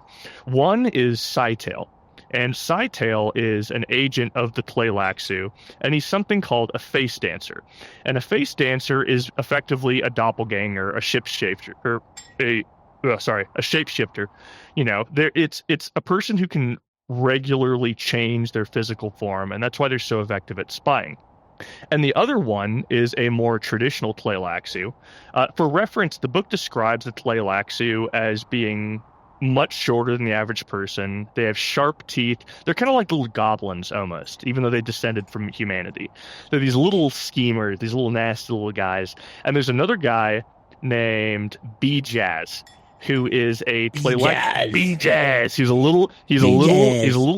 One is Scytale. And Scytale is an agent of the Tleilaxu, and he's something called a face dancer. And a face dancer is effectively a doppelganger, a shapeshifter, or a shapeshifter. It's a person who can regularly change their physical form, and that's why they're so effective at spying. And the other one is a more traditional Tleilaxu. For reference, the book describes the Tleilaxu as being much shorter than the average person. They have sharp teeth. They're kind of like little goblins almost, even though they descended from humanity. They're these little schemers, these little nasty little guys. And there's another guy named B-Jazz, who is a B-Jazz. He's a little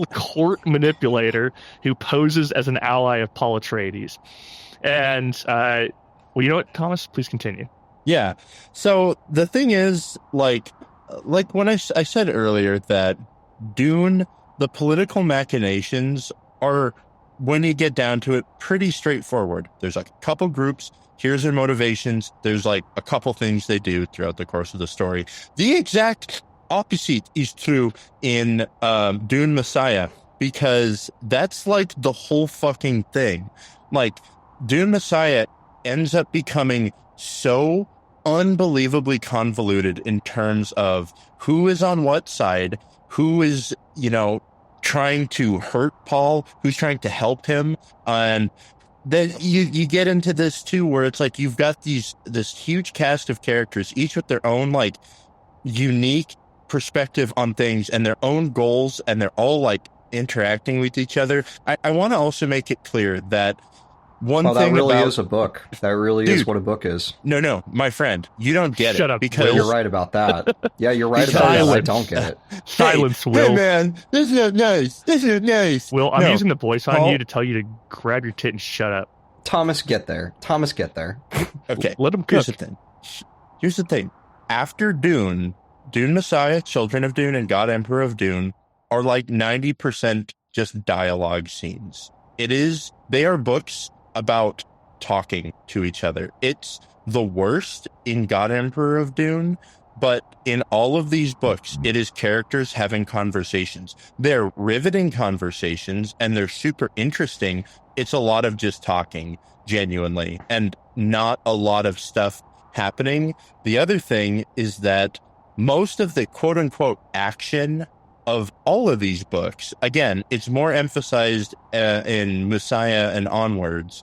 court manipulator who poses as an ally of Paul Atreides. And you know what, Thomas? Please continue. Yeah. So the thing is, like when I said earlier that Dune, the political machinations are, when you get down to it, pretty straightforward. There's like a couple groups. Here's their motivations. There's like a couple things they do throughout the course of the story. The exact opposite is true in Dune Messiah, because that's like the whole fucking thing. Like, Dune Messiah ends up becoming so unbelievably convoluted in terms of who is on what side, who is, trying to hurt Paul, who's trying to help him. And then you get into this too, where it's like you've got this huge cast of characters, each with their own like unique perspective on things and their own goals, and they're all like interacting with each other. I want to also make it clear that that really is a book. That really is what a book is. No, my friend, you don't get Shut it. Up, because you're right about that. Yeah, you're right about that. I don't get it. Silence, Will. Hey, man, this is nice. This is nice. Will, I'm using the voice on Paul, you to tell you to grab your tit and shut up. Thomas, get there. Okay, let him cook. Here's the thing. After Dune Messiah, Children of Dune, and God Emperor of Dune are like 90% just dialogue scenes. They are books about talking to each other. It's the worst in God Emperor of Dune, but in all of these books, it is characters having conversations. They're riveting conversations, and they're super interesting. It's a lot of just talking, genuinely, and not a lot of stuff happening. The other thing is that most of the quote-unquote action of all of these books, again, it's more emphasized in Messiah and onwards,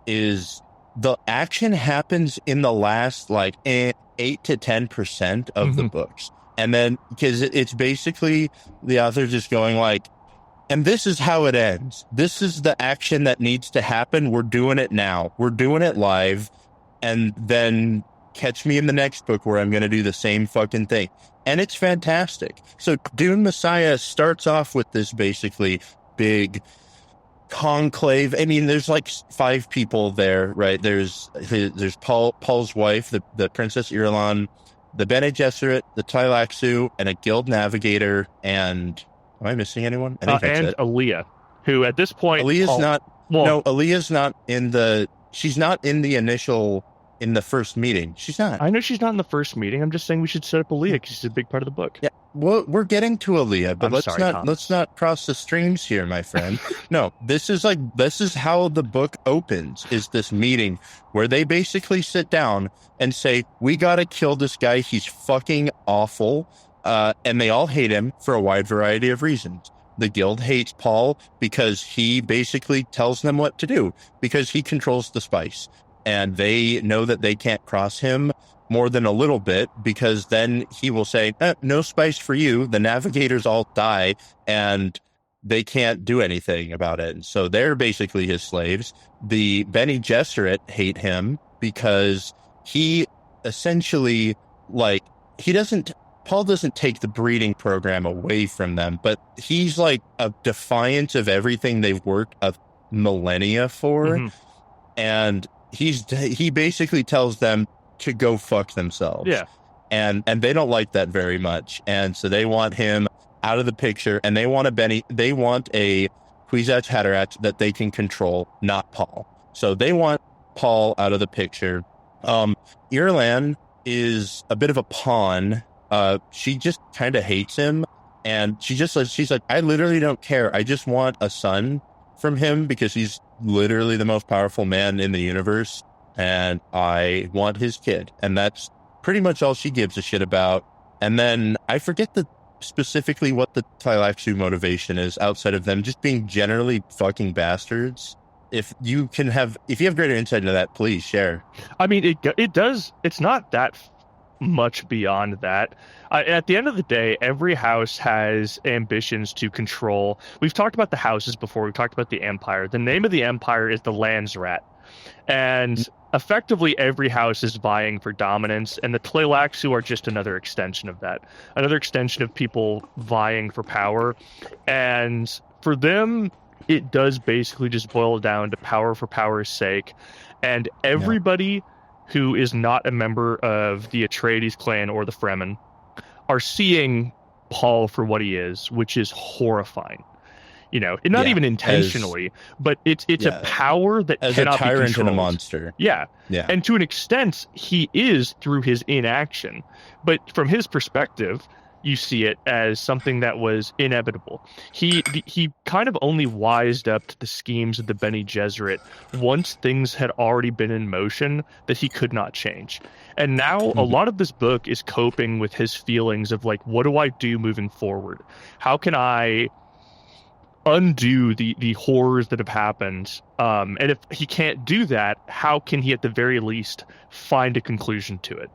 is the action happens in the last like 8 to 10% of the books. And then, because it's basically the author just going like, and this is how it ends. This is the action that needs to happen. We're doing it now. We're doing it live. And then catch me in the next book where I'm going to do the same fucking thing. And it's fantastic. So Dune Messiah starts off with this basically big conclave. I mean, there's like 5 people there, right? There's Paul's wife, the Princess Irulan, the Bene Gesserit, the Tleilaxu, and a guild navigator. And am I missing anyone? I think that's it. Aaliyah, who at this point, Aaliyah's not in the. She's not in the initial. In the first meeting, she's not. I know she's not in the first meeting. I'm just saying we should set up Aaliyah because she's a big part of the book. Yeah, well, we're getting to Aaliyah, but Thomas. let's not cross the streams here, my friend. No, this is how the book opens. Is this meeting where they basically sit down and say, "We gotta kill this guy. He's fucking awful," and they all hate him for a wide variety of reasons. The guild hates Paul because he basically tells them what to do because he controls the spice. And they know that they can't cross him more than a little bit because then he will say, no spice for you. The navigators all die and they can't do anything about it. And so they're basically his slaves. The Bene Gesserit hate him because he essentially, Paul doesn't take the breeding program away from them, but he's like a defiance of everything they've worked a millennia for. And he basically tells them to go fuck themselves. Yeah. And they don't like that very much. And so they want him out of the picture, and they want a Kwisatz Haderach that they can control, not Paul. So they want Paul out of the picture. Irulan is a bit of a pawn. She just kind of hates him, and she's like, I literally don't care. I just want a son from him because he's literally the most powerful man in the universe, and I want his kid. And that's pretty much all she gives a shit about. And then I forget specifically what the Tleilaxu motivation is outside of them just being generally fucking bastards. If you have greater insight into that, please share. I mean, it does. It's not that much beyond that. At the end of the day, every house has ambitions to control. We've talked about the houses before. We've talked about the empire. The name of the empire is the Landsrat. And effectively, every house is vying for dominance, and the Tleilaxu are just another extension of that. Another extension of people vying for power. And for them, it does basically just boil down to power for power's sake. And everybody who is not a member of the Atreides clan or the Fremen are seeing Paul for what he is, which is horrifying. Not even intentionally, but it's a power that as cannot a tyrant be controlled. and a monster. Yeah. And to an extent, he is through his inaction. But from his perspective, you see it as something that was inevitable. He kind of only wised up to the schemes of the Bene Gesserit once things had already been in motion that he could not change. And now a lot of this book is coping with his feelings of like, what do I do moving forward? How can I undo the horrors that have happened? And if he can't do that, how can he at the very least find a conclusion to it?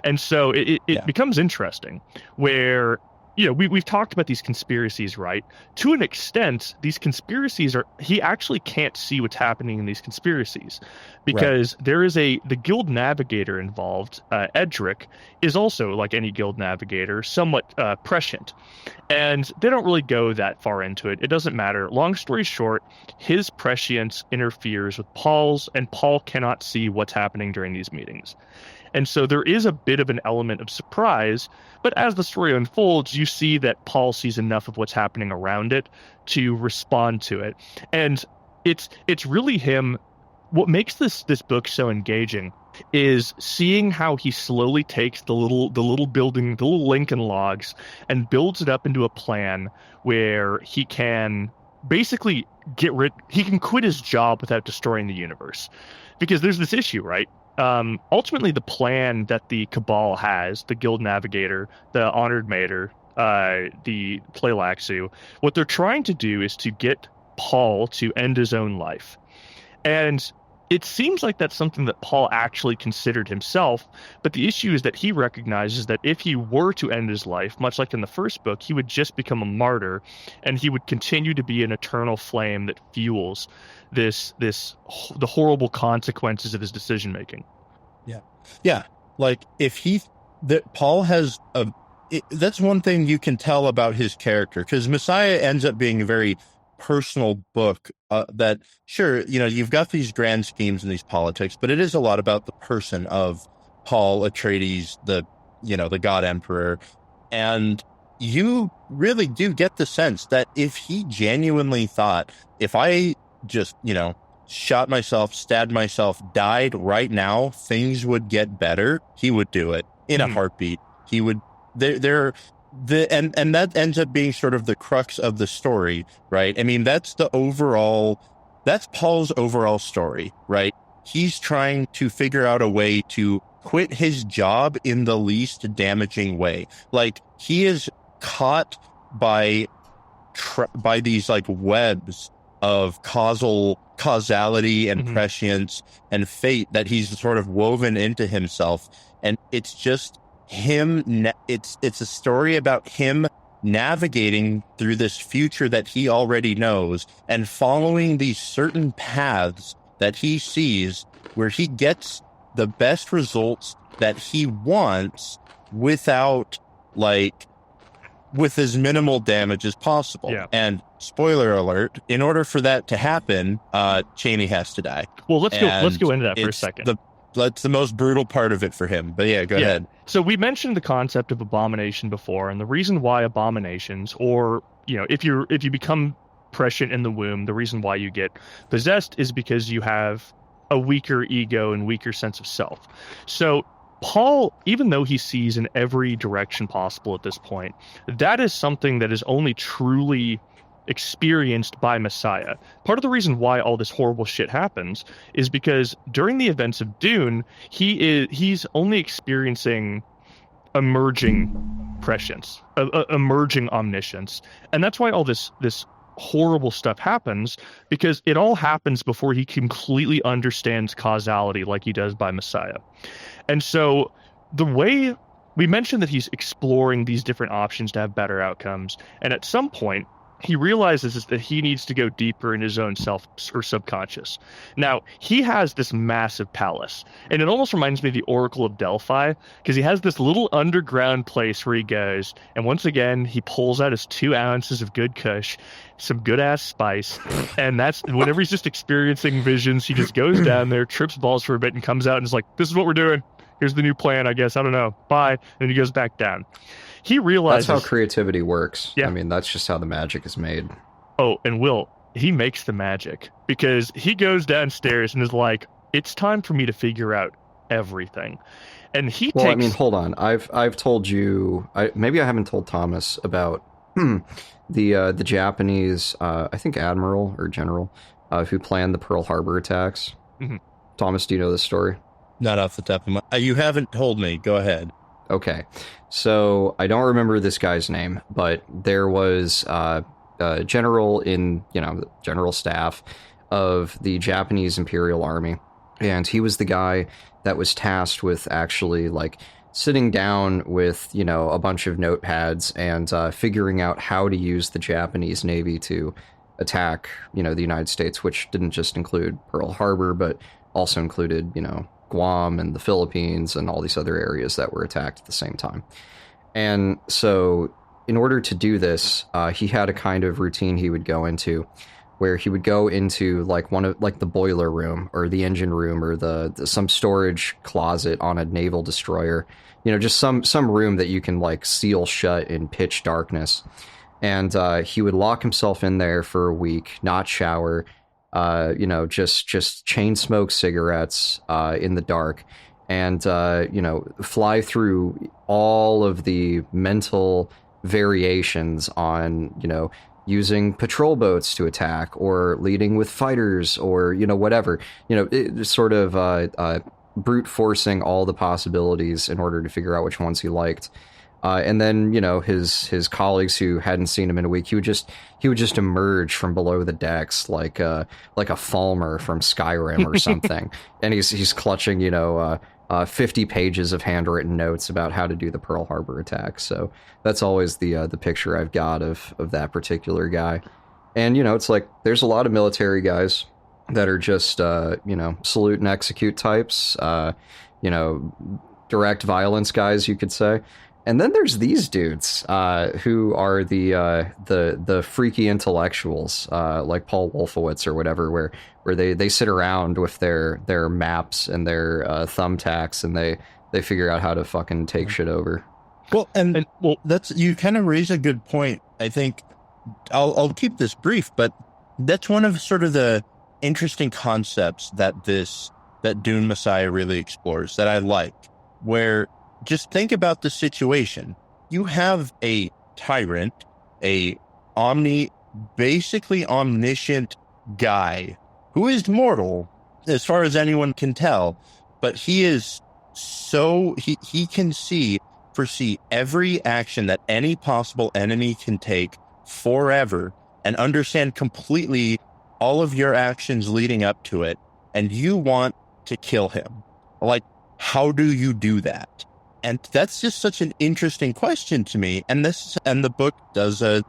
And so it becomes interesting where, we've talked about these conspiracies, right? To an extent, these conspiracies he actually can't see what's happening in these conspiracies because there is the guild navigator involved. Edric is also, like any guild navigator, somewhat prescient. And they don't really go that far into it. It doesn't matter. Long story short, his prescience interferes with Paul's, and Paul cannot see what's happening during these meetings. And so there is a bit of an element of surprise, but as the story unfolds, you see that Paul sees enough of what's happening around it to respond to it. And it's really him. What makes this book so engaging is seeing how he slowly takes the little building, the little Lincoln logs, and builds it up into a plan where he can basically he can quit his job without destroying the universe. Because there's this issue, right? Ultimately, the plan that the Cabal has, the Guild Navigator, the Honored Mater, the Tleilaxu, what they're trying to do is to get Paul to end his own life. And it seems like that's something that Paul actually considered himself, but the issue is that he recognizes that if he were to end his life, much like in the first book, he would just become a martyr, and he would continue to be an eternal flame that fuels the horrible consequences of his decision making. Yeah. Like Paul has that's one thing you can tell about his character, because Messiah ends up being a very personal book that, sure, you've got these grand schemes and these politics, but it is a lot about the person of Paul Atreides, the God Emperor. And you really do get the sense that if he genuinely thought, if I just, shot myself, stabbed myself, died right now, things would get better, he would do it in a heartbeat. He would, and that ends up being sort of the crux of the story, right? I mean, that's Paul's overall story, right? He's trying to figure out a way to quit his job in the least damaging way. Like, he is caught by these like webs of causality and prescience and fate that he's sort of woven into himself. And it's just him. It's a story about him navigating through this future that he already knows and following these certain paths that he sees where he gets the best results that he wants with as minimal damage as possible. Yeah. And spoiler alert, in order for that to happen, Chaney has to die. Well, let's go into that for a second. That's the most brutal part of it for him. But yeah, go ahead. So we mentioned the concept of abomination before, and the reason why abominations, or if you become prescient in the womb, the reason why you get possessed is because you have a weaker ego and weaker sense of self. So Paul, even though he sees in every direction possible at this point, that is something that is only truly experienced by Messiah. Part of the reason why all this horrible shit happens is because during the events of Dune, he's only experiencing emerging prescience, emerging omniscience. And that's why all this horrible stuff happens, because it all happens before he completely understands causality like he does by Messiah. And so the way we mentioned that he's exploring these different options to have better outcomes, and at some point he realizes that he needs to go deeper in his own self or subconscious. Now, he has this massive palace, and it almost reminds me of the Oracle of Delphi, because he has this little underground place where he goes, and once again, he pulls out his 2 ounces of good kush, some good-ass spice, and that's whenever he's just experiencing visions, he just goes down there, trips balls for a bit, and comes out and is like, this is what we're doing. Here's the new plan, I guess. I don't know. Bye. And he goes back down. He realizes... That's how creativity works. Yeah. I mean, that's just how the magic is made. Oh, and Will, he makes the magic, because he goes downstairs and is like, it's time for me to figure out everything. And he Well, takes... I mean, hold on. I've told you... maybe I haven't told Thomas about the Japanese, I think Admiral or General, who planned the Pearl Harbor attacks. Mm-hmm. Thomas, do you know this story? Not off the top of my... You haven't told me. Go ahead. Okay. So I don't remember this guy's name, but there was a general in, the general staff of the Japanese Imperial Army. And he was the guy that was tasked with actually, sitting down with, a bunch of notepads and figuring out how to use the Japanese Navy to attack, the United States, which didn't just include Pearl Harbor, but also included, Guam and the Philippines and all these other areas that were attacked at the same time. And so in order to do this, he had a kind of routine he would go into where he would go into the boiler room or the engine room or the some storage closet on a naval destroyer, just some room that you can seal shut in pitch darkness. And he would lock himself in there for a week, not shower, just chain smoke cigarettes in the dark, and fly through all of the mental variations on using patrol boats to attack or leading with fighters or whatever, sort of brute forcing all the possibilities in order to figure out which ones he liked. And then, his colleagues who hadn't seen him in a week, he would just emerge from below the decks like a Falmer from Skyrim or something. And he's clutching, 50 pages of handwritten notes about how to do the Pearl Harbor attack. So that's always the picture I've got of that particular guy. And, it's there's a lot of military guys that are just, salute and execute types, direct violence guys, you could say. And then there's these dudes who are the freaky intellectuals, like Paul Wolfowitz or whatever, where they sit around with their maps and their thumbtacks and they figure out how to fucking take shit over. Well, that's, you kind of raise a good point. I think I'll keep this brief, but that's one of sort of the interesting concepts that Dune Messiah really explores that I like, where just think about the situation. You have a tyrant, basically omniscient guy who is mortal as far as anyone can tell, but he is he can foresee every action that any possible enemy can take forever and understand completely all of your actions leading up to it, and you want to kill him. How do you do that? And that's just such an interesting question to me. And the book does a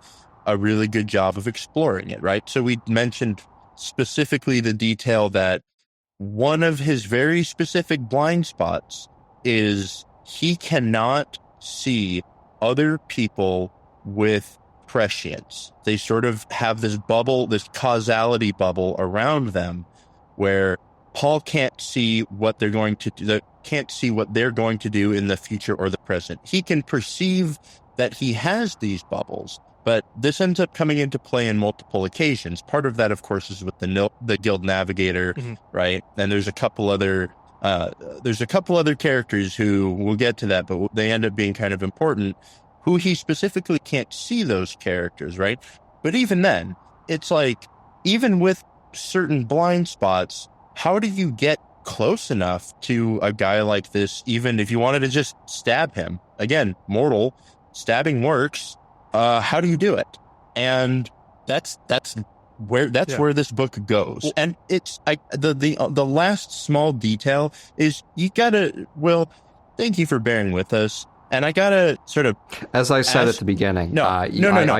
really good job of exploring it, right? So we mentioned specifically the detail that one of his very specific blind spots is he cannot see other people with prescience. They sort of have this bubble, this causality bubble around them, where Paul can't see what they're going to do, can't see what they're going to do in the future or the present. He can perceive that he has these bubbles, but this ends up coming into play in multiple occasions. Part of that, of course, is with the Guild Navigator, mm-hmm. right? And there's a couple other characters who, we'll get to that, but they end up being kind of important, who he specifically can't see those characters, right? But even then, it's even with certain blind spots, how do you get close enough to a guy like this, even if you wanted to just stab him. Again, mortal, stabbing works. How do you do it? And that's where this book goes. And it's the last small detail is you gotta, Will, thank you for bearing with us. And I gotta sort of, as I said at the beginning, I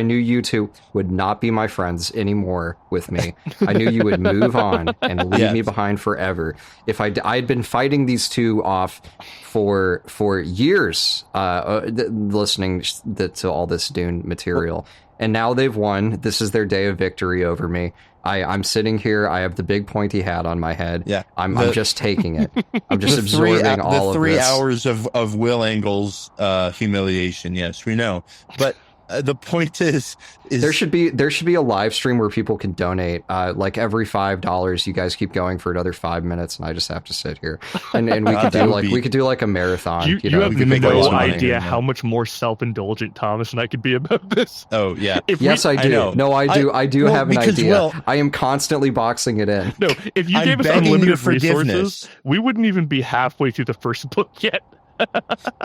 knew you two would not be my friends anymore with me. I knew you would move on and leave me behind forever. If I'd been fighting these two off for years, listening to all this Dune material, and now they've won. This is their day of victory over me. I'm sitting here. I have the big pointy hat on my head. Yeah, I'm just taking it. I'm just absorbing all of this. The 3 hours of Will Engel's humiliation. Yes, we know. But the point is there should be a live stream where people can donate. Like every $5, you guys keep going for another 5 minutes, and I just have to sit here. And we could do like a marathon. You have no idea how much more self-indulgent Thomas and I could be about this. Oh yeah. Yes, I do. No, I do. I do have an idea. Will, I am constantly boxing it in. No, if you gave us unlimited resources, we wouldn't even be halfway through the first book yet.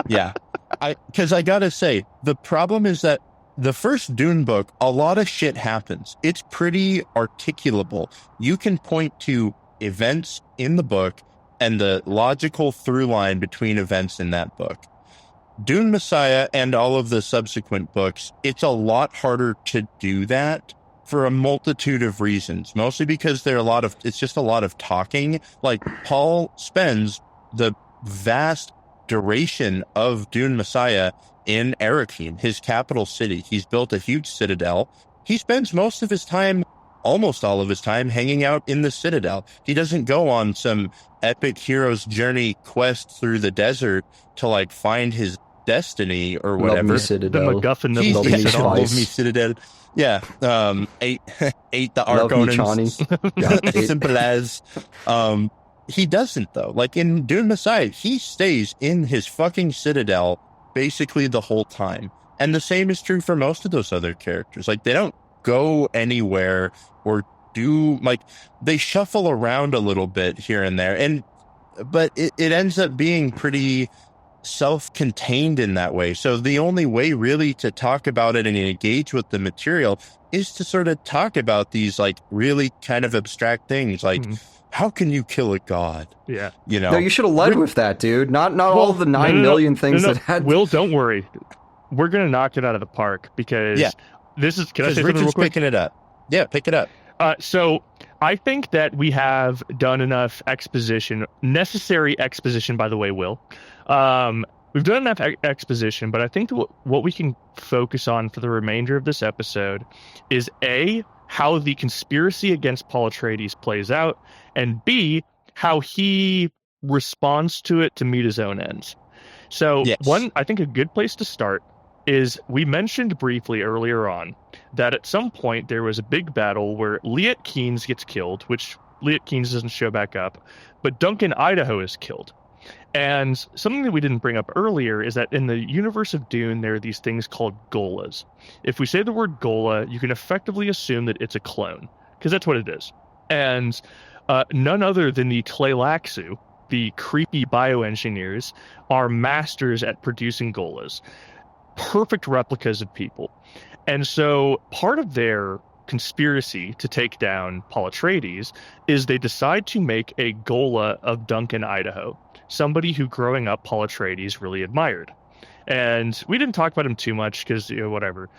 Yeah, because I gotta say, the problem is that the first Dune book, a lot of shit happens. It's pretty articulable. You can point to events in the book and the logical through line between events in that book. Dune Messiah and all of the subsequent books, it's a lot harder to do that for a multitude of reasons. Mostly because it's just a lot of talking. Like, Paul spends the vast duration of Dune Messiah in Arrakeen, his capital city. He's built a huge citadel. He spends almost all of his time hanging out in the citadel. He doesn't go on some epic hero's journey quest through the desert to like find his destiny or whatever. The MacGuffin of Love Me Citadel. Yeah. Ate the Arconans. Simple as. He doesn't, though. Like in Dune Messiah, he stays in his fucking citadel basically the whole time. And the same is true for most of those other characters. Like, they don't go anywhere or do, like, they shuffle around a little bit here and there. But it ends up being pretty self-contained in that way. So the only way really to talk about it and engage with the material is to sort of talk about these, like, really kind of abstract things. Like, how can you kill a god? Yeah. You know? No, you should have led with that, dude. Not all the 9 million things that had... Will, don't worry. We're going to knock it out of the park because this is... Can I say something real quick? Picking it up. Yeah, pick it up. So I think that we have done enough exposition, necessary exposition, by the way, Will. We've done enough exposition, but I think what we can focus on for the remainder of this episode is A, how the conspiracy against Paul Atreides plays out, and B, how he responds to it to meet his own ends. So I think a good place to start is we mentioned briefly earlier on that at some point there was a big battle where Liet Kynes gets killed, which Liet Kynes doesn't show back up, but Duncan Idaho is killed. And something that we didn't bring up earlier is that in the universe of Dune, there are these things called Golas. If we say the word Gola, you can effectively assume that it's a clone, because that's what it is. And none other than the Tleilaxu, the creepy bioengineers, are masters at producing Golas. Perfect replicas of people. And so part of their conspiracy to take down Paul Atreides is they decide to make a Gola of Duncan Idaho, somebody who growing up Paul Atreides really admired. And we didn't talk about him too much because, whatever.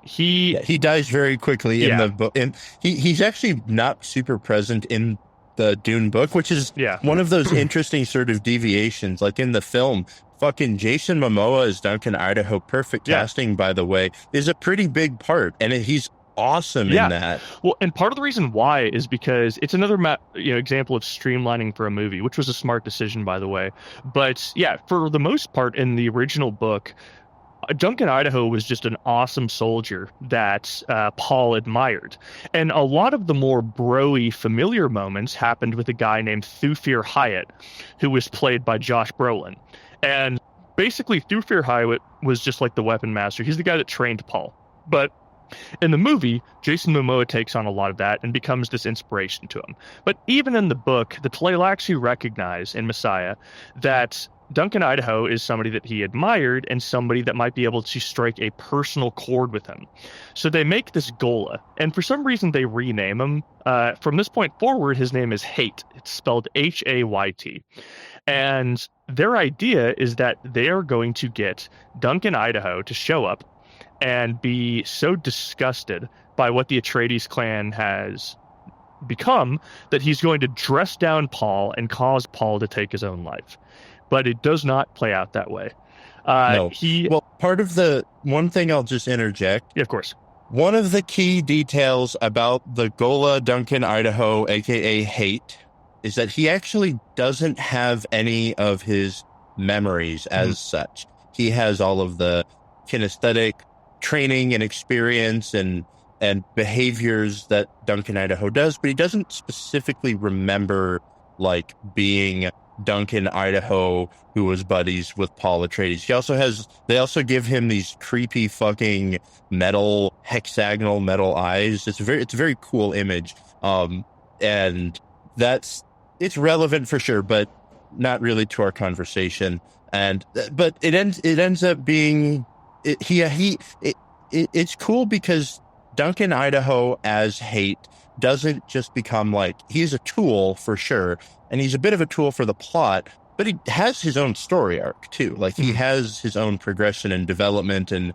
He dies very quickly in the book. And he's actually not super present in the Dune book, which is one of those interesting sort of deviations. Like in the film, fucking Jason Momoa as Duncan Idaho, perfect casting, by the way, is a pretty big part. And he's awesome in that. Well, and part of the reason why is because it's another example of streamlining for a movie, which was a smart decision, by the way. But for the most part in the original book, Duncan Idaho was just an awesome soldier that Paul admired. And a lot of the more bro-y familiar moments happened with a guy named Thufir Hyatt, who was played by Josh Brolin. And basically Thufir Hyatt was just like the weapon master. He's the guy that trained Paul. But In the movie, Jason Momoa takes on a lot of that and becomes this inspiration to him. But even in the book, the Tleilaxu recognize in Messiah that Duncan Idaho is somebody that he admired and somebody that might be able to strike a personal chord with him. So they make this Gola, and for some reason they rename him. From this point forward, his name is Hayt. It's spelled Hayt. And their idea is that they are going to get Duncan Idaho to show up and be so disgusted by what the Atreides clan has become that he's going to dress down Paul and cause Paul to take his own life. But it does not play out that way. No. Well, part of the one thing I'll just interject. Yeah, of course. One of the key details about the Gola Duncan Idaho, aka Hayt, is that he actually doesn't have any of his memories as such. He has all of the kinesthetic training and experience and behaviors that Duncan Idaho does, but he doesn't specifically remember like being Duncan Idaho who was buddies with Paul Atreides. They also give him these creepy fucking hexagonal metal eyes. It's a very cool image. And it's relevant for sure, but not really to our conversation. But it ends up being it's cool because Duncan Idaho as Hayt doesn't just become like, he's a tool for sure, and he's a bit of a tool for the plot, but he has his own story arc too. Like he has his own progression and development, and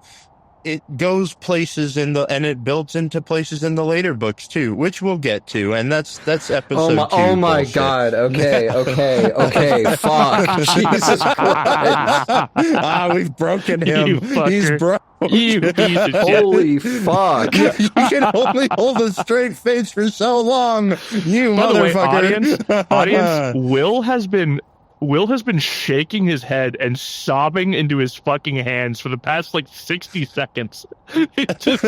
it goes places and it builds into places in the later books too, which we'll get to, and that's episode 2. Oh my god! Okay, fuck! Jesus Christ! We've broken him. He's broke. You piece of shit. Holy fuck! You can only hold a straight face for so long, you By motherfucker. the way, audience, Will has been shaking his head and sobbing into his fucking hands for the past 60 seconds. It's just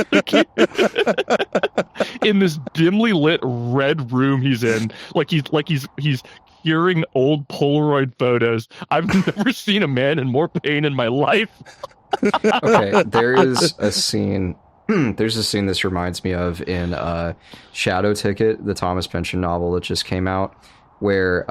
in this dimly lit red room he's in, he's hearing old Polaroid photos. I've never seen a man in more pain in my life. Okay, there is a scene. There's a scene this reminds me of in Shadow Ticket, the Thomas Pynchon novel that just came out, where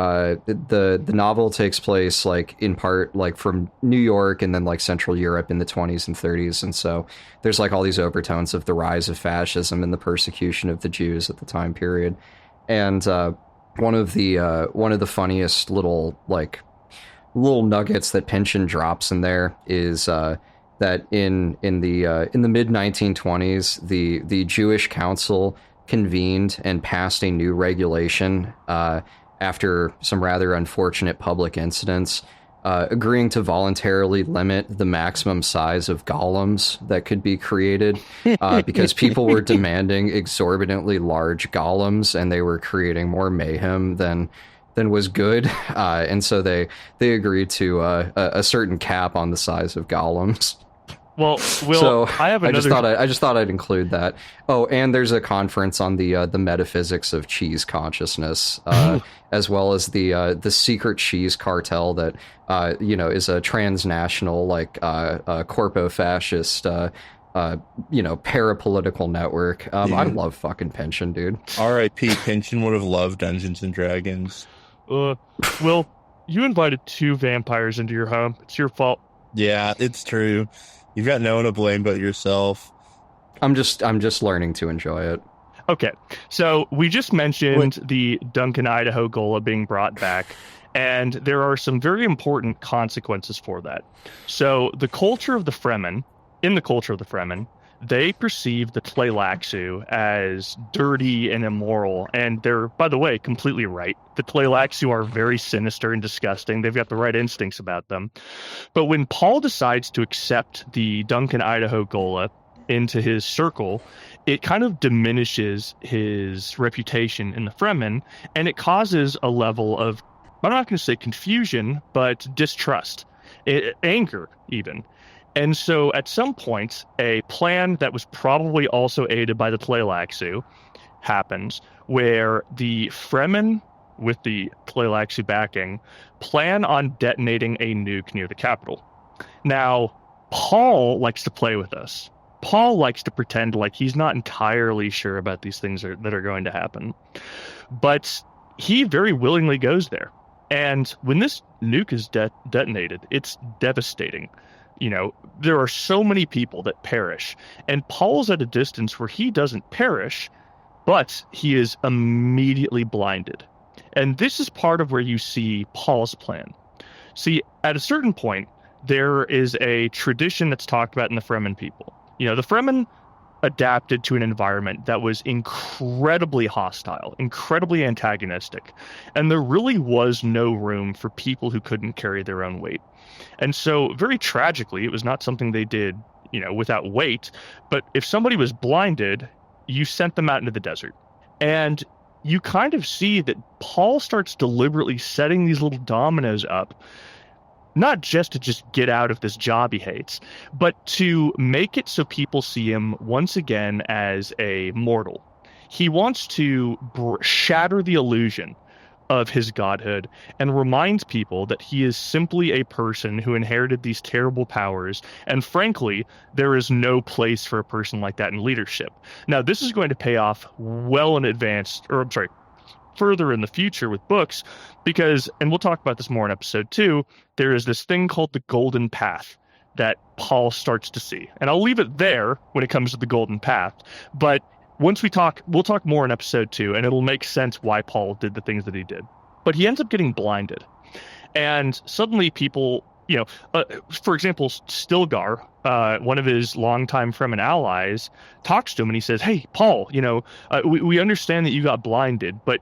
the novel takes place in part from New York and then Central Europe in the 20s and 30s, and so there's all these overtones of the rise of fascism and the persecution of the Jews at the time period. And one of the funniest little nuggets that Pynchon drops in there is that in the mid 1920s the Jewish Council convened and passed a new regulation after some rather unfortunate public incidents, agreeing to voluntarily limit the maximum size of golems that could be created, because people were demanding exorbitantly large golems and they were creating more mayhem than was good, and so they agreed to a certain cap on the size of golems. Well, so I have another. I just thought I'd include that. Oh, and there's a conference on the metaphysics of cheese consciousness, as well as the secret cheese cartel that is a transnational corpo-fascist parapolitical network. I love fucking Pynchon, dude. R.I.P. Pynchon would have loved Dungeons and Dragons. Will, you invited 2 vampires into your home. It's your fault. Yeah, it's true. You've got no one to blame but yourself. I'm just learning to enjoy it. Okay, so we just mentioned the Duncan Idaho Gola being brought back, and there are some very important consequences for that. So in the culture of the Fremen, they perceive the Tleilaxu as dirty and immoral, and they're, by the way, completely right. The Tleilaxu are very sinister and disgusting. They've got the right instincts about them. But when Paul decides to accept the Duncan Idaho Gola into his circle, it kind of diminishes his reputation in the Fremen, and it causes a level of, I'm not going to say confusion, but distrust, anger even. And so at some point, a plan that was probably also aided by the Tleilaxu happens, where the Fremen, with the Tleilaxu backing, plan on detonating a nuke near the capital. Now, Paul likes to play with us. Paul likes to pretend like he's not entirely sure about these things that are going to happen. But he very willingly goes there. And when this nuke is detonated, it's devastating. There are so many people that perish. And Paul's at a distance where he doesn't perish, but he is immediately blinded. And this is part of where you see Paul's plan. See, at a certain point, there is a tradition that's talked about in the Fremen people. The Fremen adapted to an environment that was incredibly hostile, incredibly antagonistic, and there really was no room for people who couldn't carry their own weight. And so, very tragically, it was not something they did, without weight, but if somebody was blinded, you sent them out into the desert. And you kind of see that Paul starts deliberately setting these little dominoes up, not just to just get out of this job he hates, but to make it so people see him once again as a mortal. He wants to shatter the illusion of his godhood and remind people that he is simply a person who inherited these terrible powers, and frankly, there is no place for a person like that in leadership. Now, this is going to pay off well in advance, further in the future with books, because, and we'll talk about this more in episode 2, there is this thing called the Golden Path that Paul starts to see. And I'll leave it there when it comes to the Golden Path, but once we'll talk more in episode 2, and it'll make sense why Paul did the things that he did. But he ends up getting blinded. And suddenly people, for example, Stilgar, one of his longtime Fremen allies, talks to him and he says, "Hey, Paul, we understand that you got blinded, but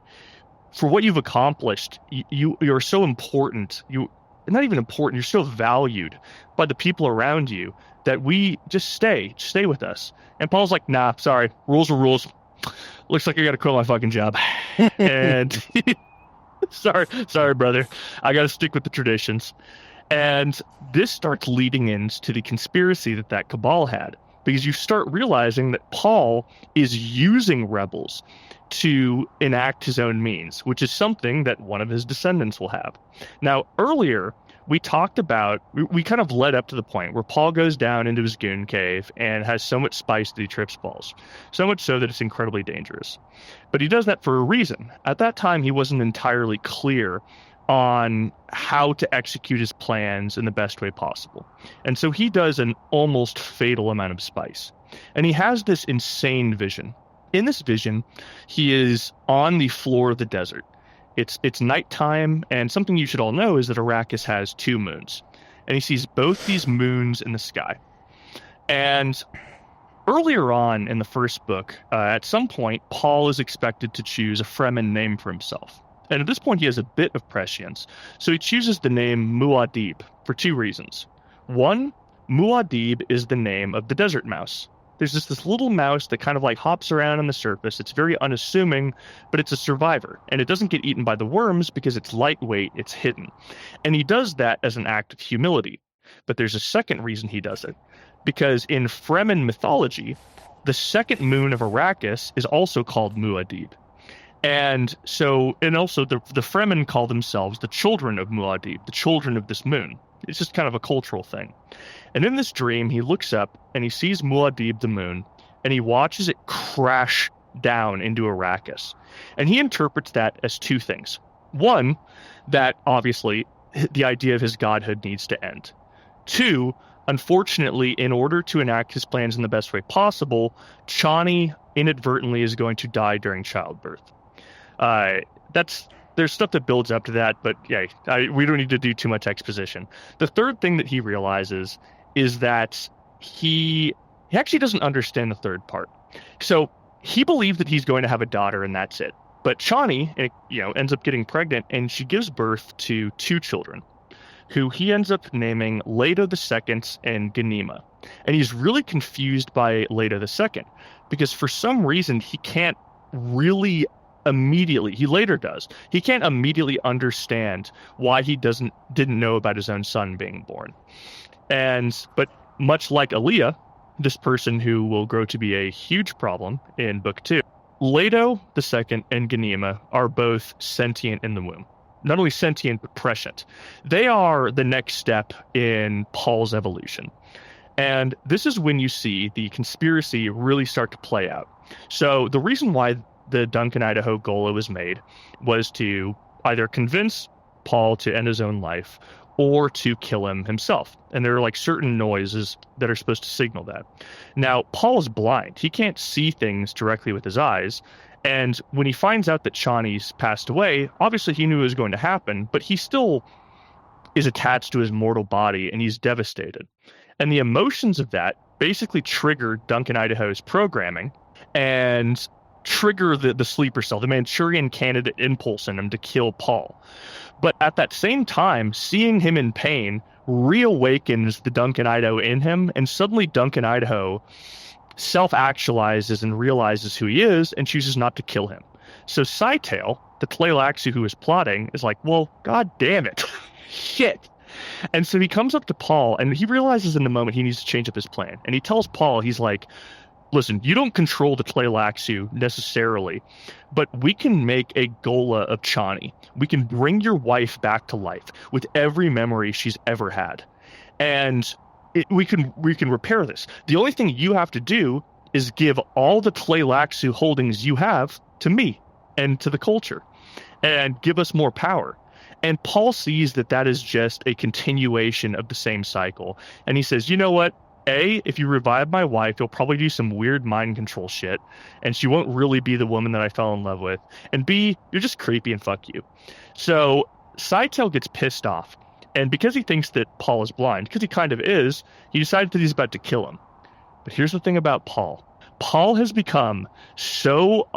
for what you've accomplished, you're so important. You're not even important. You're so valued by the people around you that we just stay with us." And Paul's like, "Nah, sorry. Rules are rules. Looks like I got to quit my fucking job." And sorry, brother. I got to stick with the traditions. And this starts leading into the conspiracy that cabal had, because you start realizing that Paul is using rebels to enact his own means, which is something that one of his descendants will have. Now, earlier, we talked about, we kind of led up to the point where Paul goes down into his goon cave and has so much spice that he trips balls. So much so that it's incredibly dangerous. But he does that for a reason. At that time, he wasn't entirely clear on how to execute his plans in the best way possible. And so he does an almost fatal amount of spice. And he has this insane vision. In this vision, he is on the floor of the desert. It's nighttime, and something you should all know is that Arrakis has 2 moons. And he sees both these moons in the sky. And earlier on in the first book, at some point, Paul is expected to choose a Fremen name for himself. And at this point, he has a bit of prescience. So he chooses the name Muad'Dib for 2 reasons. One, Muad'Dib is the name of the desert mouse. There's just this little mouse that kind of like hops around on the surface. It's very unassuming, but it's a survivor. And it doesn't get eaten by the worms because it's lightweight, it's hidden. And he does that as an act of humility. But there's a second reason he does it. Because in Fremen mythology, the second moon of Arrakis is also called Muad'Dib. And also the Fremen call themselves the children of Muad'Dib, the children of this moon. It's just kind of a cultural thing. And in this dream, he looks up and he sees Muad'Dib, the moon, and he watches it crash down into Arrakis. And he interprets that as 2 things. One, that obviously the idea of his godhood needs to end. 2, unfortunately, in order to enact his plans in the best way possible, Chani inadvertently is going to die during childbirth. There's stuff that builds up to that, but yeah, we don't need to do too much exposition. The third thing that he realizes is that he actually doesn't understand the third part. So he believed that he's going to have a daughter and that's it. But Chani, ends up getting pregnant, and she gives birth to 2 children, who he ends up naming Leto II and Ganima. And he's really confused by Leto II, because for some reason he can't really immediately, he later does, he can't immediately understand why he didn't know about his own son being born. But much like Aaliyah, this person who will grow to be a huge problem in book 2, Leto II and Ganima are both sentient in the womb. Not only sentient, but prescient. They are the next step in Paul's evolution. And this is when you see the conspiracy really start to play out. So the reason why the Duncan, Idaho Ghola was made was to either convince Paul to end his own life or to kill him himself. And there are like certain noises that are supposed to signal that. Now, Paul is blind. He can't see things directly with his eyes. And when he finds out that Chani's passed away, obviously he knew it was going to happen, but he still is attached to his mortal body and he's devastated. And the emotions of that basically trigger Duncan Idaho's programming and trigger the sleeper cell, the Manchurian candidate impulse in him to kill Paul. But at that same time, seeing him in pain reawakens the Duncan Idaho in him, and suddenly Duncan Idaho self-actualizes and realizes who he is and chooses not to kill him. So Scytale, the Tleilaxu who is plotting, is like, well, god damn it. Shit. And so he comes up to Paul, and he realizes in the moment he needs to change up his plan. And he tells Paul, he's like, listen, you don't control the Tleilaxu necessarily, but we can make a Ghola of Chani. We can bring your wife back to life with every memory she's ever had. And we can repair this. The only thing you have to do is give all the Tleilaxu holdings you have to me and to the culture and give us more power. And Paul sees that that is just a continuation of the same cycle. And he says, you know what? A, if you revive my wife, you'll probably do some weird mind control shit, and she won't really be the woman that I fell in love with. And B, you're just creepy and fuck you. So Scytale gets pissed off. And because he thinks that Paul is blind, because he kind of is, he decides that he's about to kill him. But here's the thing about Paul. Paul has become so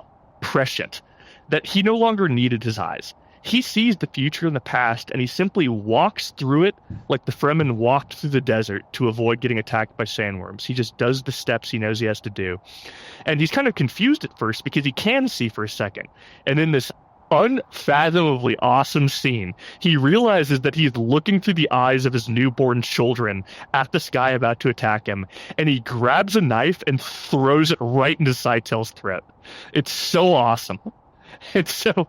prescient that he no longer needed his eyes. He sees the future and the past, and he simply walks through it like the Fremen walked through the desert to avoid getting attacked by sandworms. He just does the steps he knows he has to do. And he's kind of confused at first because he can see for a second. And in this unfathomably awesome scene, he realizes that he's looking through the eyes of his newborn children at this guy about to attack him, and he grabs a knife and throws it right into Scytale's throat. It's so awesome. It's so...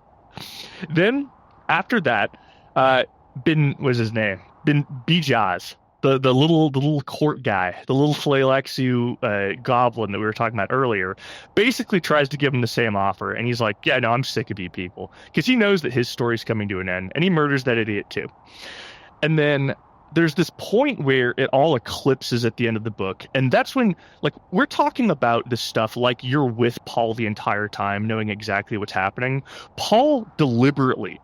Then, after that, Ben was his name? Ben Bijaz, the little court guy, the little Tleilaxu goblin that we were talking about earlier, basically tries to give him the same offer, and he's like, yeah, no, I'm sick of you people, because he knows that his story's coming to an end, and he murders that idiot too. And then there's this point where it all eclipses at the end of the book, and that's when, like, we're talking about this stuff like you're with Paul the entire time, knowing exactly what's happening. Paul deliberately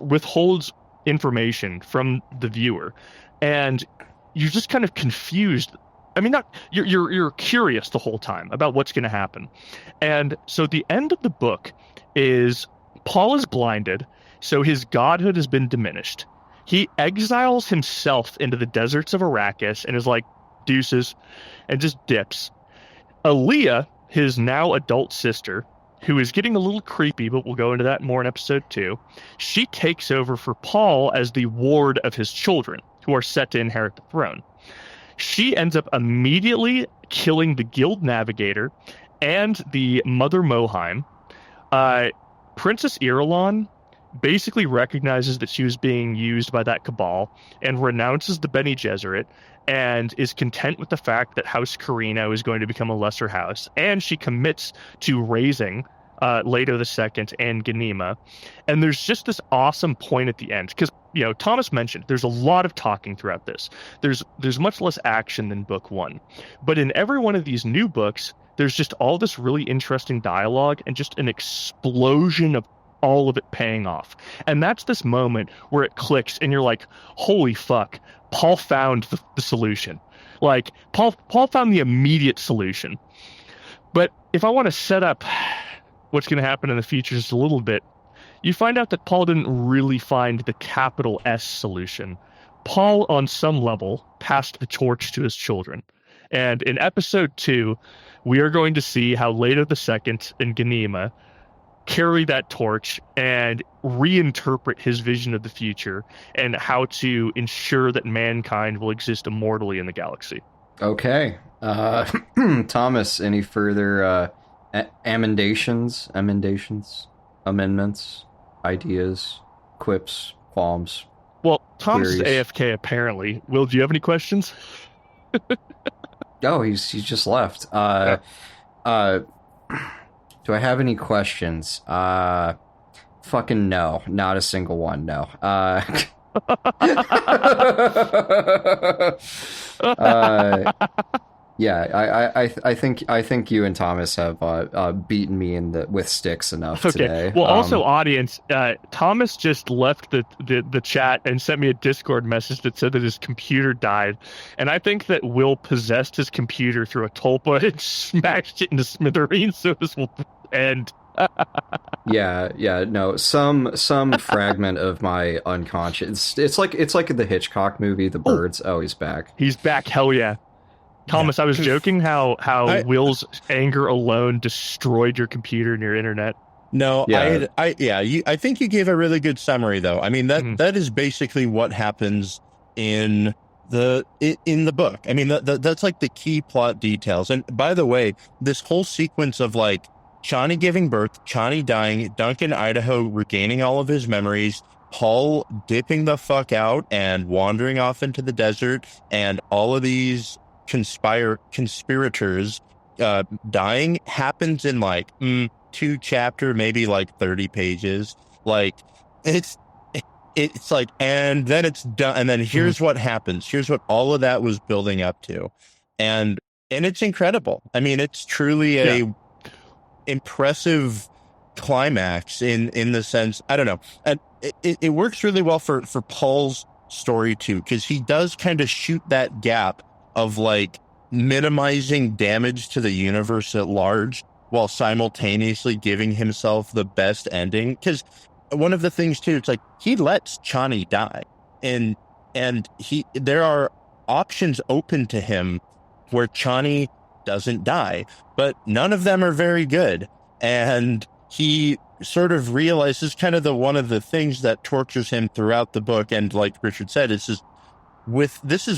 withholds information from the viewer, and you're just kind of confused. I mean, not you're curious the whole time about what's going to happen. And so the end of the book is Paul is blinded, so his godhood has been diminished. He exiles himself into the deserts of Arrakis and is like, deuces, and just dips. Aaliyah, his now adult sister, who is getting a little creepy, but we'll go into that more in episode 2, she takes over for Paul as the ward of his children, who are set to inherit the throne. She ends up immediately killing the guild navigator and the Mother Moheim. Princess Irulan basically recognizes that she was being used by that cabal and renounces the Bene Gesserit and is content with the fact that House Carino is going to become a lesser house. And she commits to raising Leto II and Ganima. And there's just this awesome point at the end, because, you know, Thomas mentioned there's a lot of talking throughout this. There's much less action than book 1. But in every one of these new books, there's just all this really interesting dialogue and just an explosion of all of it paying off. And that's this moment where it clicks and you're like, holy fuck, Paul found the solution. Like, Paul found the immediate solution. But if I want to set up what's going to happen in the future just a little bit, you find out that Paul didn't really find the capital S solution. Paul, on some level, passed the torch to his children. And in episode 2, we are going to see how Leto II and Ganima carry that torch and reinterpret his vision of the future and how to ensure that mankind will exist immortally in the galaxy. Okay. Thomas, any further amendments, ideas, quips, qualms? Well, Thomas is queries? AFK apparently. Will, do you have any questions? Oh, he's just left. Yeah. Uh, do I have any questions? Fucking no, not a single one. No. Uh, yeah, I think you and Thomas have beaten me with sticks enough Okay. today. Well, also, audience, Thomas just left the chat and sent me a Discord message that said that his computer died, and I think that Will possessed his computer through a tulpa and smashed it into smithereens. So this will end. Yeah, no, some fragment of my unconscious. It's like the Hitchcock movie, The Birds. Oh, he's back. He's back. Hell yeah. Thomas, I was joking how Will's anger alone destroyed your computer and your internet. No, Yeah. I think you gave a really good summary, though. I mean, that is basically what happens in the book. I mean, that's like the key plot details. And by the way, this whole sequence of like Chani giving birth, Chani dying, Duncan, Idaho regaining all of his memories, Paul dipping the fuck out and wandering off into the desert, and all of these conspirators dying happens in like 2 chapter, maybe like 30 pages. Like it's like, and then it's done, and then here's what happens. Here's what all of that was building up to, and it's incredible. I mean, it's truly a impressive climax in the sense, I don't know, and it works really well for Paul's story too, because he does kind of shoot that gap of like minimizing damage to the universe at large while simultaneously giving himself the best ending. Because one of the things too, it's like he lets Chani die, and there are options open to him where Chani doesn't die, but none of them are very good. And he sort of realizes kind of one of the things that tortures him throughout the book. And like Richard said, this is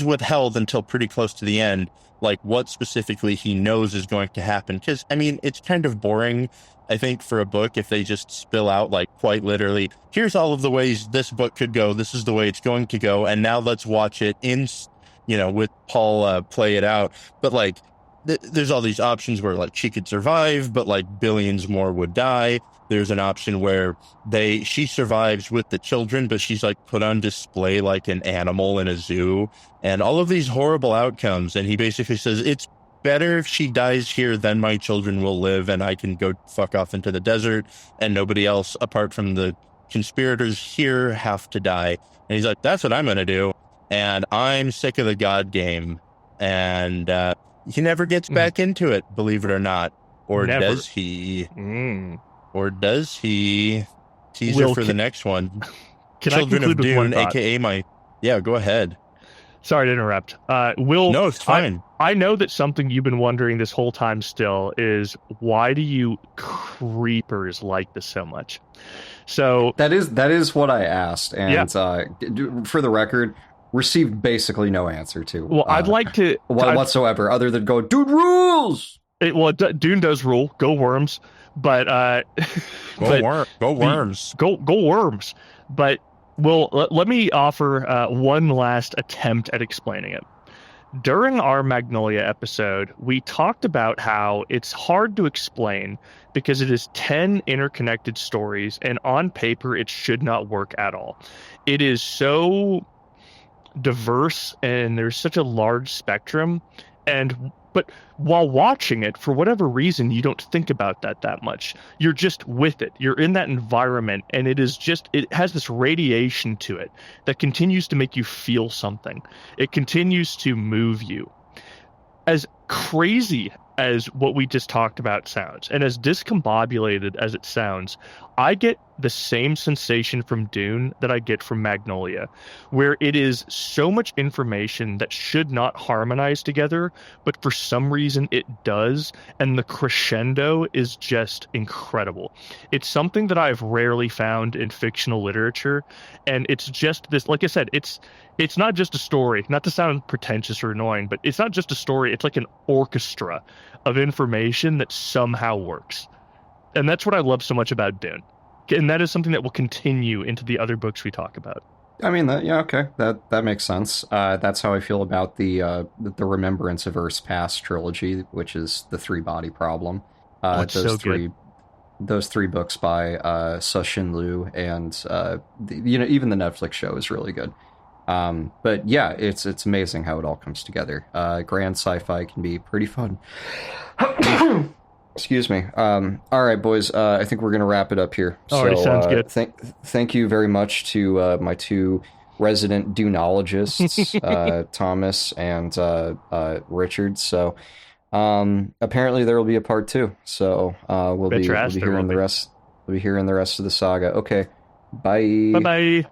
withheld until pretty close to the end, like what specifically he knows is going to happen. Because, I mean, it's kind of boring, I think, for a book if they just spill out, like, quite literally, here's all of the ways this book could go, this is the way it's going to go, and now let's watch it with Paul play it out. But, like, there's all these options where, like, she could survive, but, like, billions more would die. There's an option where she survives with the children, but she's like put on display like an animal in a zoo, and all of these horrible outcomes. And he basically says, it's better if she dies here, then my children will live and I can go fuck off into the desert and nobody else apart from the conspirators here have to die. And he's like, that's what I'm going to do. And I'm sick of the God game. And he never gets back into it, believe it or not. Or Never. does he? Or does he? Teaser for the next one. Children of Dune, aka my... Yeah, go ahead. Sorry to interrupt. Will... No, it's fine. I know that something you've been wondering this whole time still is, why do you creepers like this so much? So... That is what I asked, and for the record, received basically no answer to. Well, I'd like to... whatsoever, other than go, Dune rules! Dune does rule. Go Worms. But go Worms. Go Worms. But let me offer one last attempt at explaining it. During our Magnolia episode, we talked about how it's hard to explain because it is 10 interconnected stories, and on paper it should not work at all. It is so diverse and there's such a large spectrum, but while watching it, for whatever reason, you don't think about that much. You're just with it. You're in that environment, and it has this radiation to it that continues to make you feel something. It continues to move you. As crazy as what we just talked about sounds, and as discombobulated as it sounds, I get the same sensation from Dune that I get from Magnolia, where it is so much information that should not harmonize together, but for some reason it does, and the crescendo is just incredible. It's something that I've rarely found in fictional literature, and it's just this, like I said, it's not just a story, not to sound pretentious or annoying, but it's not just a story, it's like an orchestra of information that somehow works. And that's what I love so much about Dune. And that is something that will continue into the other books we talk about. I mean, okay, that makes sense. That's how I feel about the Remembrance of Earth's Past trilogy, which is the Three Body Problem. Oh, it's so good. Those three books by Sushin Liu, and even the Netflix show is really good. But yeah, it's amazing how it all comes together. Grand sci-fi can be pretty fun. Excuse me. All right, boys. I think we're gonna wrap it up here. All right, sounds good. Thank you very much to my two resident Dunologists, Thomas and Richard. So apparently there will be a part 2. So we'll be hearing the rest. We'll be hearing the rest of the saga. Okay. Bye. Bye.